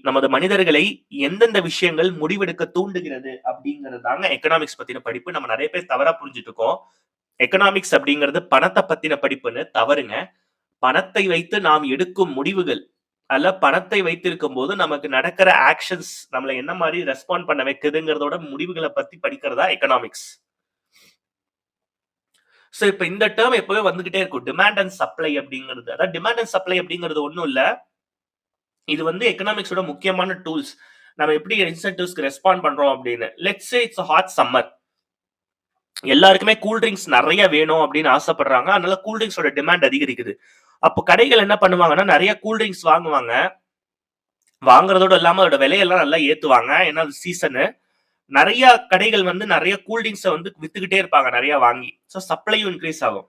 A: நமது மனிதர்களை எந்தெந்த விஷயங்கள் முடிவெடுக்க தூண்டுகிறது அப்படிங்கிறது தாங்க எக்கனாமிக்ஸ் பத்தின படிப்பு. நம்ம நிறைய பேர் தவறா புரிஞ்சுட்டு இருக்கோம். எக்கனாமிக்ஸ் அப்படிங்கிறது பணத்தை பத்தின படிப்புன்னு. தவறுங்க. பணத்தை வைத்து நாம் எடுக்கும் முடிவுகள் அல்ல, பணத்தை வைத்திருக்கும் போது நமக்கு நடக்கிற ஆக்ஷன்ஸ் நம்மளை என்ன மாதிரி ரெஸ்பாண்ட் பண்ண வைக்குதுங்கிறதோட முடிவுகளை பத்தி படிக்கிறதா எக்கனாமிக்ஸ். சோ இப்ப இந்த டேர்ம் எப்பவே வந்துகிட்டே இருக்கும், டிமாண்ட் அண்ட் சப்ளை அப்படிங்கிறது. அதாவது டிமாண்ட் அண்ட் சப்ளை அப்படிங்கிறது ஒண்ணும் இல்ல, இது வந்து எக்கனாமிக்ஸோட முக்கியமான டூல்ஸ். நம்ம எப்படி இன்சென்டிவ்ஸ்க்கு ரெஸ்பாண்ட் பண்றோம் அப்படின்னு. Let's say it's hot summer, எல்லாருக்குமே கூல் ட்ரிங்க்ஸ் நிறைய வேணும் அப்படின்னு ஆசைப்படுறாங்க. அதனால கூல் ட்ரிங்க்ஸோட டிமாண்ட் அதிகரிக்குது. அப்போ கடைகள் என்ன பண்ணுவாங்கன்னா நிறைய கூல் ட்ரிங்க்ஸ் வாங்குவாங்க. வாங்குறதோட இல்லாம அதோட விலையெல்லாம் நல்லா ஏத்துவாங்க. ஏன்னா சீசனு. நிறைய கடைகள் வந்து நிறைய கூல்ட்ரிங்க்ஸை வந்து வித்துக்கிட்டே இருப்பாங்க நிறைய வாங்கி. ஸோ சப்ளையும் இன்க்ரீஸ் ஆகும்.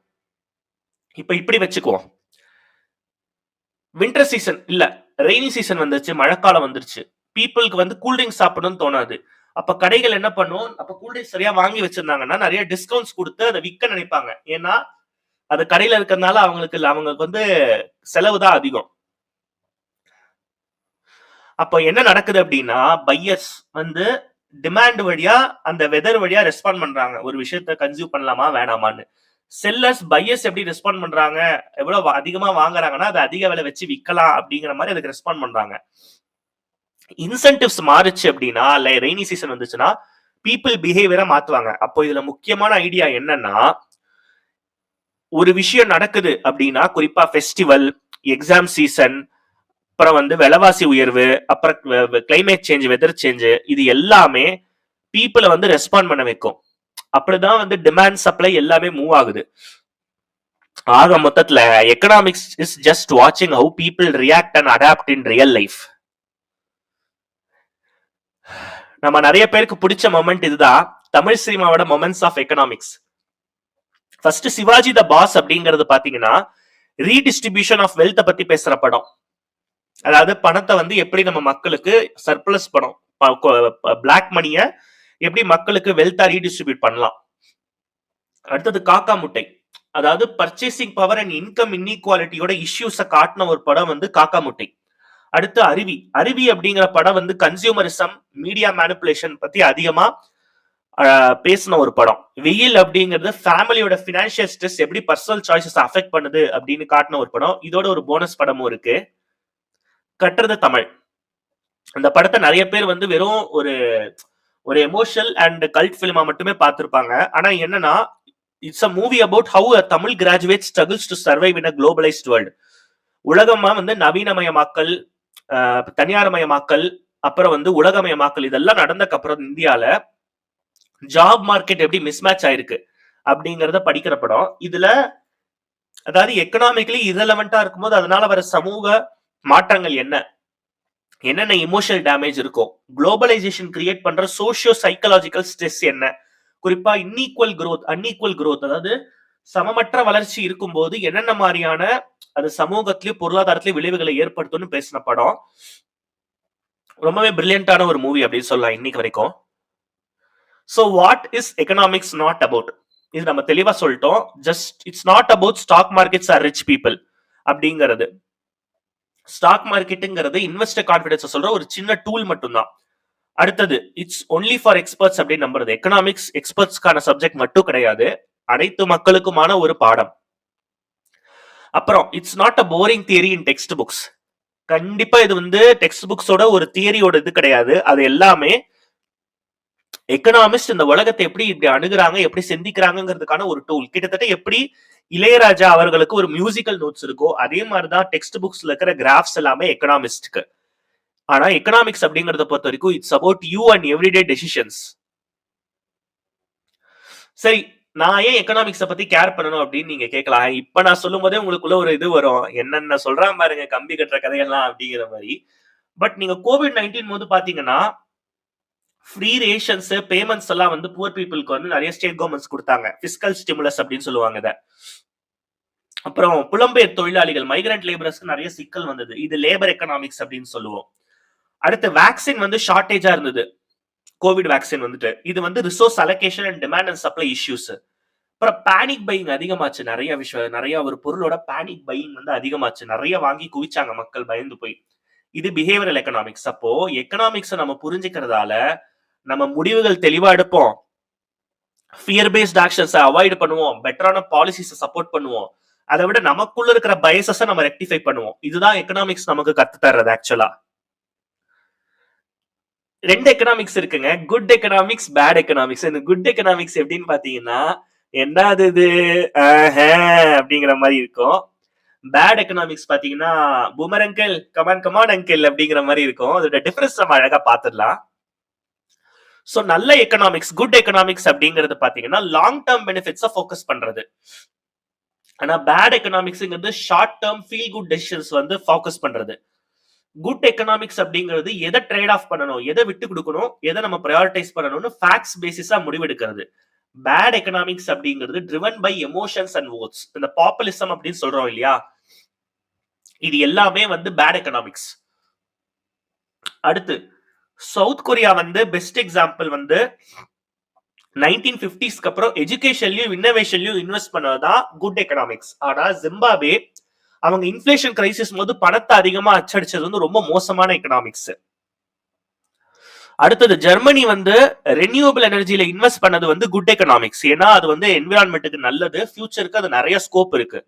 A: இப்ப இப்படி வச்சுக்குவோம், வின்டர் சீசன் இல்ல, ரெய்னி சீசன் வந்துருச்சு, மழைக்காலம் வந்துருச்சு. பீப்புளுக்கு வந்து கூல்ட்ரிங்க்ஸ் சாப்பிடணும்னு தோணாது. அப்ப கடைகள் என்ன பண்ணும், அப்ப கூல்ட்ரிங்க்ஸ் சரியா வாங்கி வச்சிருந்தாங்கன்னா நிறைய டிஸ்கவுண்ட்ஸ் கொடுத்து அதை விற்க நினைப்பாங்க. ஏன்னா அது கடையில இருக்கிறதுனால அவங்களுக்கு வந்து செலவு தான் அதிகம். அப்போ என்ன நடக்குது அப்படின்னா பையர்ஸ் வந்து டிமாண்ட் வழியா அந்த வெதர் வழியா ரெஸ்பாண்ட் பண்றாங்க, ஒரு விஷயத்த கன்சியூம் பண்ணலாமா வேணாமான்னு. செல்லர்ஸ் பையர்ஸ் எப்படி ரெஸ்பாண்ட் பண்றாங்க, எவ்வளவு அதிகமா வாங்குறாங்கன்னா அதை அதிக விலை வச்சு விற்கலாம் அப்படிங்கிற மாதிரி அதுக்கு ரெஸ்பாண்ட் பண்றாங்க. இன்சென்டிவ்ஸ் மாறுச்சு அப்படின்னா இல்ல ரெய்னி சீசன் வந்துச்சுன்னா பீப்புள் பிஹேவியரை மாத்துவாங்க. அப்போ இதுல முக்கியமான ஐடியா என்னன்னா, ஒரு விஷயம் நடக்குது அப்படின்னா குறிப்பா ஃபெஸ்டிவல், எக்ஸாம் சீசன், அப்புறம் வந்து விலைவாசி உயர்வு, அப்புறம் கிளைமேட் சேஞ்ச், வெதர் சேஞ்ச், இது எல்லாமே பீப்புளை வந்து ரெஸ்பாண்ட் பண்ண வைக்கும். அப்படிதான் வந்து டிமாண்ட் சப்ளை எல்லாமே மூவ் ஆகுது. ஆக மொத்தத்துல எக்கனாமிக்ஸ் இஸ் ஜஸ்ட் வாட்சிங் how people react and adapt in real life. நம்ம நிறைய பேருக்கு பிடிச்ச மொமெண்ட் இதுதான், தமிழ் சினிமாவோட moments of economics. First Sivaji the boss அப்படிங்கிறது பாத்தீங்கன்னா ரீடிஸ்ட்ரிபியூஷன் ஆஃப் வெல்த் பத்தி பேசுற படம். அதாவது பணத்தை வந்து எப்படி நம்ம மக்களுக்கு சர்ப்ளஸ் பணம், பிளாக் மணிய எப்படி மக்களுக்கு வெல்த்தா ரீடிஸ்ட்ரிபியூட் பண்ணலாம். அடுத்தது காக்கா முட்டை, அதாவது பர்ச்சேசிங் பவர் அண்ட் இன்கம் இன்இக்வாலிட்டியோட இஷ்யூஸை காட்டின ஒரு படம் வந்து காக்கா முட்டை. அடுத்து அருவி அப்படிங்கிற படம் வந்து கன்சியூமரிசம், மீடியா மேனிபுலேஷன் பத்தி அதிகமா பேசின ஒரு படம். வெயில் அப்படிங்கிறது ஃபேமிலியோட பினான்சியல் ஸ்ட்ரெஸ் எப்படி பர்சனல் சாய்ஸஸ் அஃபெக்ட் பண்ணுது அப்படின்னு காட்டின ஒரு படம். இதோட ஒரு போனஸ் படமும் இருக்கு, கட்டுறது தமிழ். அந்த படத்தை நிறைய பேர் வந்து வெறும் ஒரு எமோஷனல் அண்ட் கல்ட் பிலிமா மட்டுமே பார்த்திருப்பாங்க. ஆனா என்னன்னா it's a movie about how a Tamil graduate struggles to survive in a globalised world. உலகமா வந்து நவீனமயமாக்கல், தனியார்மயமாக்கல், அப்புறம் வந்து உலகமயமாக்கல், இதெல்லாம் நடந்ததுக்கு அப்புறம் இந்தியால ஜாப் மார்க்கெட் எப்படி மிஸ்மேட்ச் ஆயிருக்கு அப்படிங்கறத படிக்கிற படம். இதுல அதாவது எக்கனாமிக்கலி இரலவெண்டா இருக்கும்போது அதனால வர சமூக மாற்றங்கள் என்னென்ன இமோஷனல் டேமேஜ் இருக்கும், குளோபலைசேஷன் கிரியேட் பண்ற சோசியோ சைக்கலாஜிக்கல் ஸ்ட்ரெஸ் என்ன, குறிப்பா அன்ஈக்குவல் growth, அதாவது சமமற்ற வளர்ச்சி இருக்கும்போது என்னென்ன மாதிரியான அது சமூகத்திலயும் பொருளாதாரத்திலயும் விளைவுகளை ஏற்படுத்தும்னு பேசின படம். ரொம்பவே பிரில்லியண்டான ஒரு மூவி அப்படின்னு சொல்லலாம் இன்னைக்கு வரைக்கும். So what is economics not about? இது நம்ம தெளிவா சொல்லிட்டோம். Just it's not about stock markets or rich people அப்படிங்கிறது. ஸ்டாக் மார்க்கெட்டுங்கிறது இன்வெஸ்டர் கான்பிடன்ஸ் சொல்ற ஒரு சின்ன டூல் மட்டும்தான். அடுத்தது இட்ஸ் ஒன்லி ஃபார் எக்ஸ்பர்ட்ஸ் அப்படின்னு நம்புறது. எக்கனாமிக்ஸ் எக்ஸ்பர்ட்ஸ்க்கான சப்ஜெக்ட் மட்டும் கிடையாது, அனைத்து மக்களுக்குமான ஒரு பாடம். அப்புறம் it's not a boring theory in text books. கண்டிப்பா இது வந்து டெக்ஸ்ட் புக்ஸோட ஒரு தியரியோட இது கிடையாது. அது எல்லாமே எக்கனாமிஸ்ட் இந்த உலகத்தை எப்படி இப்படி அணுகுறாங்க, எப்படி சிந்திக்கிறாங்கிறதுக்கான ஒரு டூல். கிட்டத்தட்ட எப்படி இளையராஜா அவர்களுக்கு ஒரு மியூசிக்கல் நோட்ஸ் இருக்கோ அதே மாதிரிதான் டெக்ஸ்ட் புக்ஸ்ல இருக்கிற கிராஃப்ஸ் எல்லாமே எக்கனாமிஸ்ட்க்கு. ஆனா எக்கனாமிக்ஸ் அப்படிங்கறத பொறுத்த வரைக்கும் it's about you and everyday decisions. சரி, நான் ஏன் எக்கனாமிக்ஸ பத்தி கேர் பண்ணணும் அப்படின்னு நீங்க கேட்கலாம். இப்ப நான் சொல்லும் போதே உங்களுக்குள்ள ஒரு இது வரும், என்னென்ன சொல்றான் பாருங்க கம்பி கட்டுற கதையெல்லாம் அப்படிங்கிற மாதிரி. பட் நீங்க கோவிட்-19 போது பாத்தீங்கன்னா ஃப்ரீ ரேஷன்ஸ் பேமெண்ட்ஸ் எல்லாம் வந்து புவர் பீப்புளுக்கு வந்து நிறைய ஸ்டேட் கவர்மெண்ட்ஸ் கொடுத்தாங்க. பிஸ்கல் ஸ்டிமுலஸ் அப்படின்னு சொல்லுவாங்க இத. அப்புறம் புலம்பெயர் தொழிலாளிகள் மைக்ரண்ட் லேபரர்ஸ்க்கு நிறைய சிக்கல் வந்தது. இது லேபர் எக்கனாமிக்ஸ் அப்படின்னு சொல்லுவோம். அடுத்து வேக்சின் வந்து ஷார்டேஜா இருந்தது, கோவிட் வேக்சின் வந்துட்டு. இது வந்து resource allocation and demand and supply issues. அப்புறம் பேனிக் பையிங் அதிகமாச்சு. நிறைய ஒரு பொருளோட பேனிக் பையிங் வந்து அதிகமாச்சு. நிறைய வாங்கி குவிச்சாங்க மக்கள் பயந்து போய். இது பிஹேவியரல் எக்கனாமிக்ஸ். அப்போ எக்கனாமிக்ஸ் நம்ம புரிஞ்சுக்கிறதால நம்ம முடிவுகள் தெளிவா எடுப்போம், ஃபியர் பேஸ்ட் ஆக்ஷன்ஸ் அவாய்ட் பண்ணுவோம், பெட்டரான பாலிசிஸ் சப்போர்ட் பண்ணுவோம். அதை விட நமக்குள்ள இருக்கிற பயசஸை நம்ம ரெக்டிஃபை பண்ணுவோம். இதுதான் எக்கனாமிக்ஸ் நமக்கு கத்து தர்றது. ஆக்சுவலா ரெண்டு எக்கனாமிக்ஸ் இருக்குங்க, குட் எக்கனாமிக்ஸ், பேட் எக்கனாமிக்ஸ். இந்த குட் எக்கனாமிக்ஸ் எப்படின்னு பாத்தீங்கன்னா என்னது இது அப்படிங்கிற மாதிரி இருக்கும். பேட் எக்கனாமிக்ஸ் பாத்தீங்கன்னா boomer uncle come on come on uncle அப்படிங்கிற மாதிரி இருக்கும். அதோட டிஃபரன்ஸ் நம்ம அழகா பாத்துடலாம். சோ நல்ல எக்கனாமிக்ஸ், குட் எக்கனாமிக்ஸ் அப்படிங்கிறது பாத்தீங்கன்னா லாங் டேர்ம் பெனிஃபிட்ஸை ஃபோக்கஸ் பண்றது. ஆனா பேட் எக்கனாமிக்ஸ்ங்கிறது short term feel good decisions வந்து ஃபோக்கஸ் பண்றது. குட் எக்கனாமிக்ஸ் அப்படிங்கிறது எதை ட்ரேட் ஆஃப் பண்ணணும், எதை விட்டு கொடுக்கணும், எதை நம்ம ப்ரையாரிட்டைஸ் பண்ணணும்னு ஃபேக்ட்ஸ் பேசிஸா முடிவெடுக்கிறது. பேட் எக்கனாமிக்ஸ் அப்படிங்கிறது driven by emotions and votes. இந்த பாப்புலிசம் அப்படின்னு சொல்றோம் இல்லையா, இது எல்லாமே வந்து பேட் எக்கனாமிக்ஸ். அடுத்து சவுத் கொரியா வந்து பெஸ்ட் எக்ஸாம்பிள் வந்து 1950ஸ்க்கு அப்புறம் எஜுகேஷன்லயும் இன்னோவேஷன்லயும் இன்வெஸ்ட் பண்ணதான் குட் எக்கனாமிக்ஸ். ஆனா ஜிம்பாப்வே அவங்க இன்ஃபிளேஷன் கிரைசிஸ் போது பணத்தை அதிகமா அச்சடிச்சது வந்து ரொம்ப மோசமான எக்கனாமிக்ஸ். அடுத்தது ஜெர்மனி வந்து ரெனியூவபிள் எனர்ஜியில இன்வெஸ்ட் பண்ணது வந்து குட் எக்கனாமிக்ஸ். ஏன்னா அது வந்து என்விரான்மெண்ட்டுக்கு நல்லது, ஃபியூச்சருக்கு அது நிறைய ஸ்கோப் இருக்கு.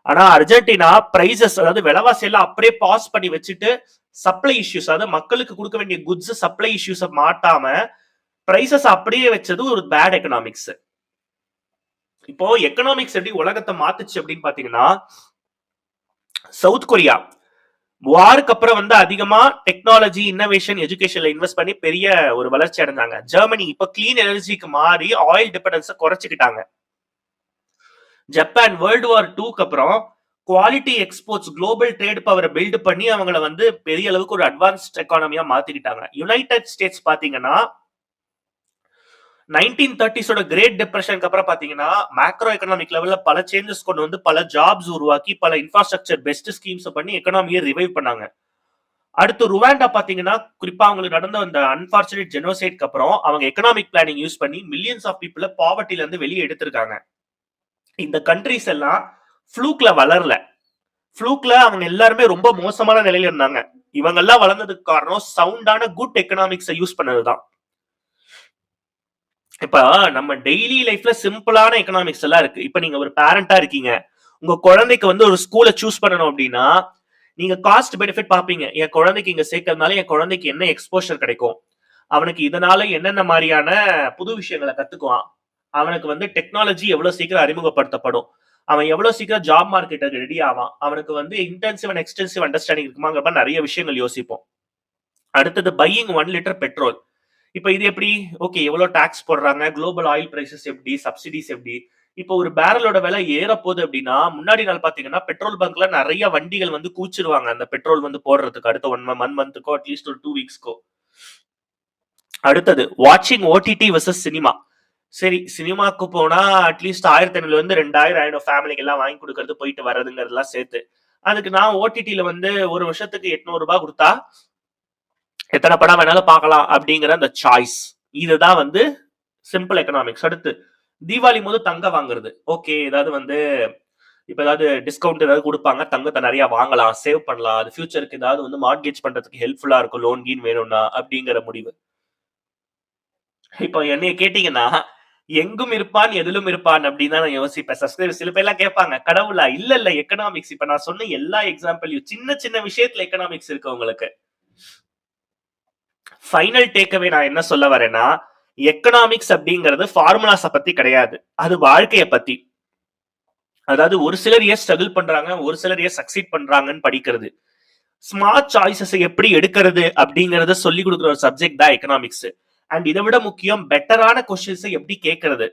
A: ஆனா அர்ஜென்டினா பிரைசஸ், அதாவது விலைவாசி எல்லாம் அப்படியே பாஸ் பண்ணி வச்சுட்டு சப்ளை இஷ்யூஸ், அதாவது மக்களுக்கு கொடுக்க வேண்டிய குட்ஸ் சப்ளை இஷ்யூஸ் மாட்டாம பிரைசஸ் அப்படியே வச்சது ஒரு பேட் எக்கனாமிக்ஸ். இப்போ எக்கனாமிக்ஸ் எப்படி உலகத்தை மாத்துச்சு அப்படின்னு பாத்தீங்கன்னா, சவுத் கொரியா வாருக்கு அப்புறம் வந்து அதிகமா டெக்னாலஜி இன்னோவேஷன் எஜுகேஷன்ல இன்வெஸ்ட் பண்ணி பெரிய ஒரு வளர்ச்சி அடைஞ்சாங்க. ஜெர்மனி இப்ப கிளீன் எனர்ஜிக்கு மாறி ஆயில் டிபெண்டன்ஸை குறைச்சிக்கிட்டாங்க. ஜப்பான் வேர்ல்டு வார் 2க்கு அப்புறம் குவாலிட்டி எக்ஸ்போர்ட்ஸ் குளோபல் ட்ரேட் பவரை பில்ட் பண்ணி அவங்களை வந்து பெரிய அளவுக்கு ஒரு அட்வான்ஸ்ட் எக்கானமியா மாத்திக்கிட்டாங்க. யுனைடெட் ஸ்டேட்ஸ் பாத்தீங்கன்னா 1930s கிரேட் டிப்ரெஷனுக்கு அப்புறம் பாத்தீங்கன்னா மேக்ரோ எக்கனாமிக் லெவல்ல பல சேஞ்சஸ் கொண்டு வந்து பல ஜாப்ஸ் உருவாக்கி பல இன்ஃப்ராஸ்ட்ரக்சர் பெஸ்ட் ஸ்கீம்ஸ் பண்ணி எக்கனாமியை ரிவைவ் பண்ணாங்க. அடுத்து ருவாண்டா பாத்தீங்கன்னா குறிப்பா அவங்களுக்கு நடந்த அந்த அன்பார்ச்சுனேட் ஜெனோசைட்க்கு அப்புறம் அவங்க எக்கனாமிக் பிளானிங் யூஸ் பண்ணி மில்லியன்ஸ் ஆஃப் பீப்புளை பாவர்ட்டில இருந்து வெளியே எடுத்திருக்காங்க. இந்த கண்ட்ரிஸ் எல்லாம் ஃப்ளூக்ல வளரல. ஃப்ளூக்ல அவங்க எல்லாருமே ரொம்ப மோசமான நிலையில இருந்தாங்க. இவங்க எல்லாம் வளர்ந்ததுக்கு காரணம் சவுண்டான குட் எக்கனாமிக்ஸை யூஸ் பண்ணதுதான். இப்ப நம்ம டெய்லி லைஃப்ல சிம்பிளான எக்கனாமிக்ஸ் எல்லாம் இருக்கு. இப்ப நீங்க ஒரு பேரண்டா இருக்கீங்க, உங்க குழந்தைக்கு வந்து ஒரு ஸ்கூலை சூஸ் பண்ணணும் அப்படின்னா நீங்க காஸ்ட் பெனிஃபிட் பாப்பீங்க. என் குழந்தைக்கு இங்க சேர்க்கறதுனால என் குழந்தைக்கு என்ன எக்ஸ்போஷர் கிடைக்கும், அவனுக்கு இதனால என்னென்ன மாதிரியான புது விஷயங்களை கத்துக்குவான், அவனுக்கு வந்து டெக்னாலஜி எவ்வளவு சீக்கிரம் அறிமுகப்படுத்தப்படும், அவன் எவ்வளவு சீக்கிரம் ஜாப் மார்க்கெட்டுக்கு ரெடி ஆவான், அவனுக்கு வந்து இன்டென்சிவ் அண்ட் எக்ஸ்டென்சிவ் அண்டர்ஸ்டாண்டிங் இருக்குமாங்கிற மாதிரி நிறைய விஷயங்கள் யோசிப்போம். அடுத்தது பையிங் 1 லிட்டர் பெட்ரோல். இப்ப இது எப்படி, ஓகே எவ்வளவு டாக்ஸ் போடுறாங்க, குளோபல் ஆயில் பிரைசஸ் எப்படி, சப்சிடிஸ் எப்படி. இப்போ ஒரு பேரலோட விலை ஏற போகுது அப்படின்னா முன்னாடி நாள் பாத்தீங்கன்னா பெட்ரோல் பங்க்ல நிறைய வண்டிகள் வந்து கூச்சிருவாங்க அந்த பெட்ரோல் வந்து போடுறதுக்கு அடுத்த 1 மந்த்துக்கோ அட்லீஸ்ட் ஒரு 2 வீக்ஸ்க்கோ. அடுத்தது வாட்சிங் ஓடிடி வெர்சஸ் சினிமா. சரி சினிமாக்கு போனா அட்லீஸ்ட் 1500 இருந்து 2000 ஆயிடும் ஃபேமிலிக்கு எல்லாம் வாங்கி கொடுக்கறது போயிட்டு வர்றதுங்கிறதெல்லாம் சேர்த்து. அதுக்கு நான் ஓடிடில வந்து ஒரு வருஷத்துக்கு 800 ரூபாய் கொடுத்தா எத்தனை படம் வேணாலும் பார்க்கலாம் அப்படிங்கிற அந்த சாய்ஸ். இதுதான் வந்து சிம்பிள் எக்கனாமிக்ஸ். அடுத்து தீபாவளி போது தங்கம் வாங்குறது. ஓகே, ஏதாவது வந்து இப்ப ஏதாவது டிஸ்கவுண்ட் ஏதாவது கொடுப்பாங்க, தங்கத்தை நிறைய வாங்கலாம், சேவ் பண்ணலாம், அது ஃபியூச்சருக்கு ஏதாவது வந்து மார்ட்கேஜ் பண்றதுக்கு ஹெல்ப்ஃபுல்லா இருக்கும், லோன் கீன் வேணும்னா அப்படிங்கிற முடிவு. இப்போ என்னைய கேட்டீங்கன்னா எங்கும் இருப்பான் எதிலும் இருப்பான் அப்படின்னு தான் நான் யோசிப்பேன். சப்ஸ்கிரைபர் சில பேர்லாம் கேட்பாங்க, கடவுளா? இல்ல இல்ல, எக்கனாமிக்ஸ். இப்ப நான் சொன்ன எல்லா எக்ஸாம்பிளையும் சின்ன சின்ன விஷயத்துல எக்கனாமிக்ஸ் இருக்கு உங்களுக்கு. ஃபைனல் டேக்அவே நான் என்ன சொல்ல வரேன்னா, எக்கனாமிக்ஸ் அப்படிங்கிறது ஃபார்முலாஸ பத்தி கிடையாது, அது வாழ்க்கைய பத்தி. அதாவது ஒரு சிலர் ஏன் ஸ்ட்ரகிள் பண்றாங்க, ஒரு சிலர் ஏன் சக்சீட் பண்றாங்கன்னு படிக்கிறது. ஸ்மார்ட் சாய்ஸஸ் எப்படி எடுக்கிறது அப்படிங்கறத சொல்லி கொடுக்குற ஒரு சப்ஜெக்ட் தான் எக்கனாமிக்ஸ். அண்ட் இதை விட முக்கியம், பெட்டரான கொஸ்டின்ஸ் எப்படி கேட்கறது,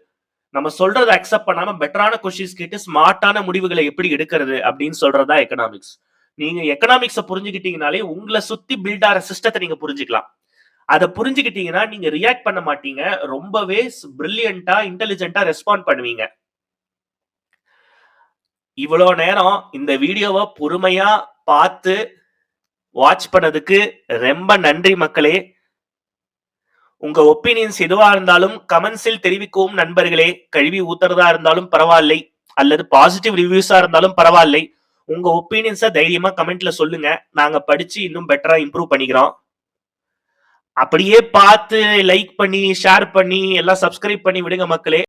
A: நம்ம சொல்றதை அக்செப்ட் பண்ணாம பெட்டரான கொஸ்டின்ஸ் கேட்டு ஸ்மார்ட்டான முடிவுகளை எப்படி எடுக்கிறது அப்படின்னு சொல்றதா எக்கனாமிக்ஸ். நீங்க எக்கனாமிக்ஸ புரிஞ்சுக்கிட்டீங்கனாலே உங்களை சுத்தி பில்ட் ஆகிற சிஸ்டத்தை நீங்க புரிஞ்சுக்கலாம். அதை புரிஞ்சுக்கிட்டீங்கன்னா நீங்க ரியாக்ட் பண்ண மாட்டீங்க, ரொம்பவே பிரில்லியண்டா இன்டெலிஜென்ட்டா ரெஸ்பாண்ட் பண்ணுவீங்க. இவ்வளவு நேரம் இந்த வீடியோவை பொறுமையா பார்த்து வாட்ச் பண்ணதுக்கு ரொம்ப நன்றி மக்களே. உங்க ஒப்பீனியன்ஸ் எதுவா இருந்தாலும் கமெண்ட்ஸில் தெரிவிக்கவும் நண்பர்களே. கழுவி ஊத்துறதா இருந்தாலும் பரவாயில்லை, அல்லது பாசிட்டிவ் ரிவ்யூஸா இருந்தாலும் பரவாயில்லை, உங்க ஒப்பீனியன்ஸை தைரியமா கமெண்ட்ல சொல்லுங்க. நாங்க படிச்சு இன்னும் பெட்டரா இம்ப்ரூவ் பண்ணிக்கிறோம். அப்படியே பார்த்து லைக் பண்ணி ஷேர் பண்ணி எல்லாம் சப்ஸ்கிரைப் பண்ணி விடுங்க மக்களே.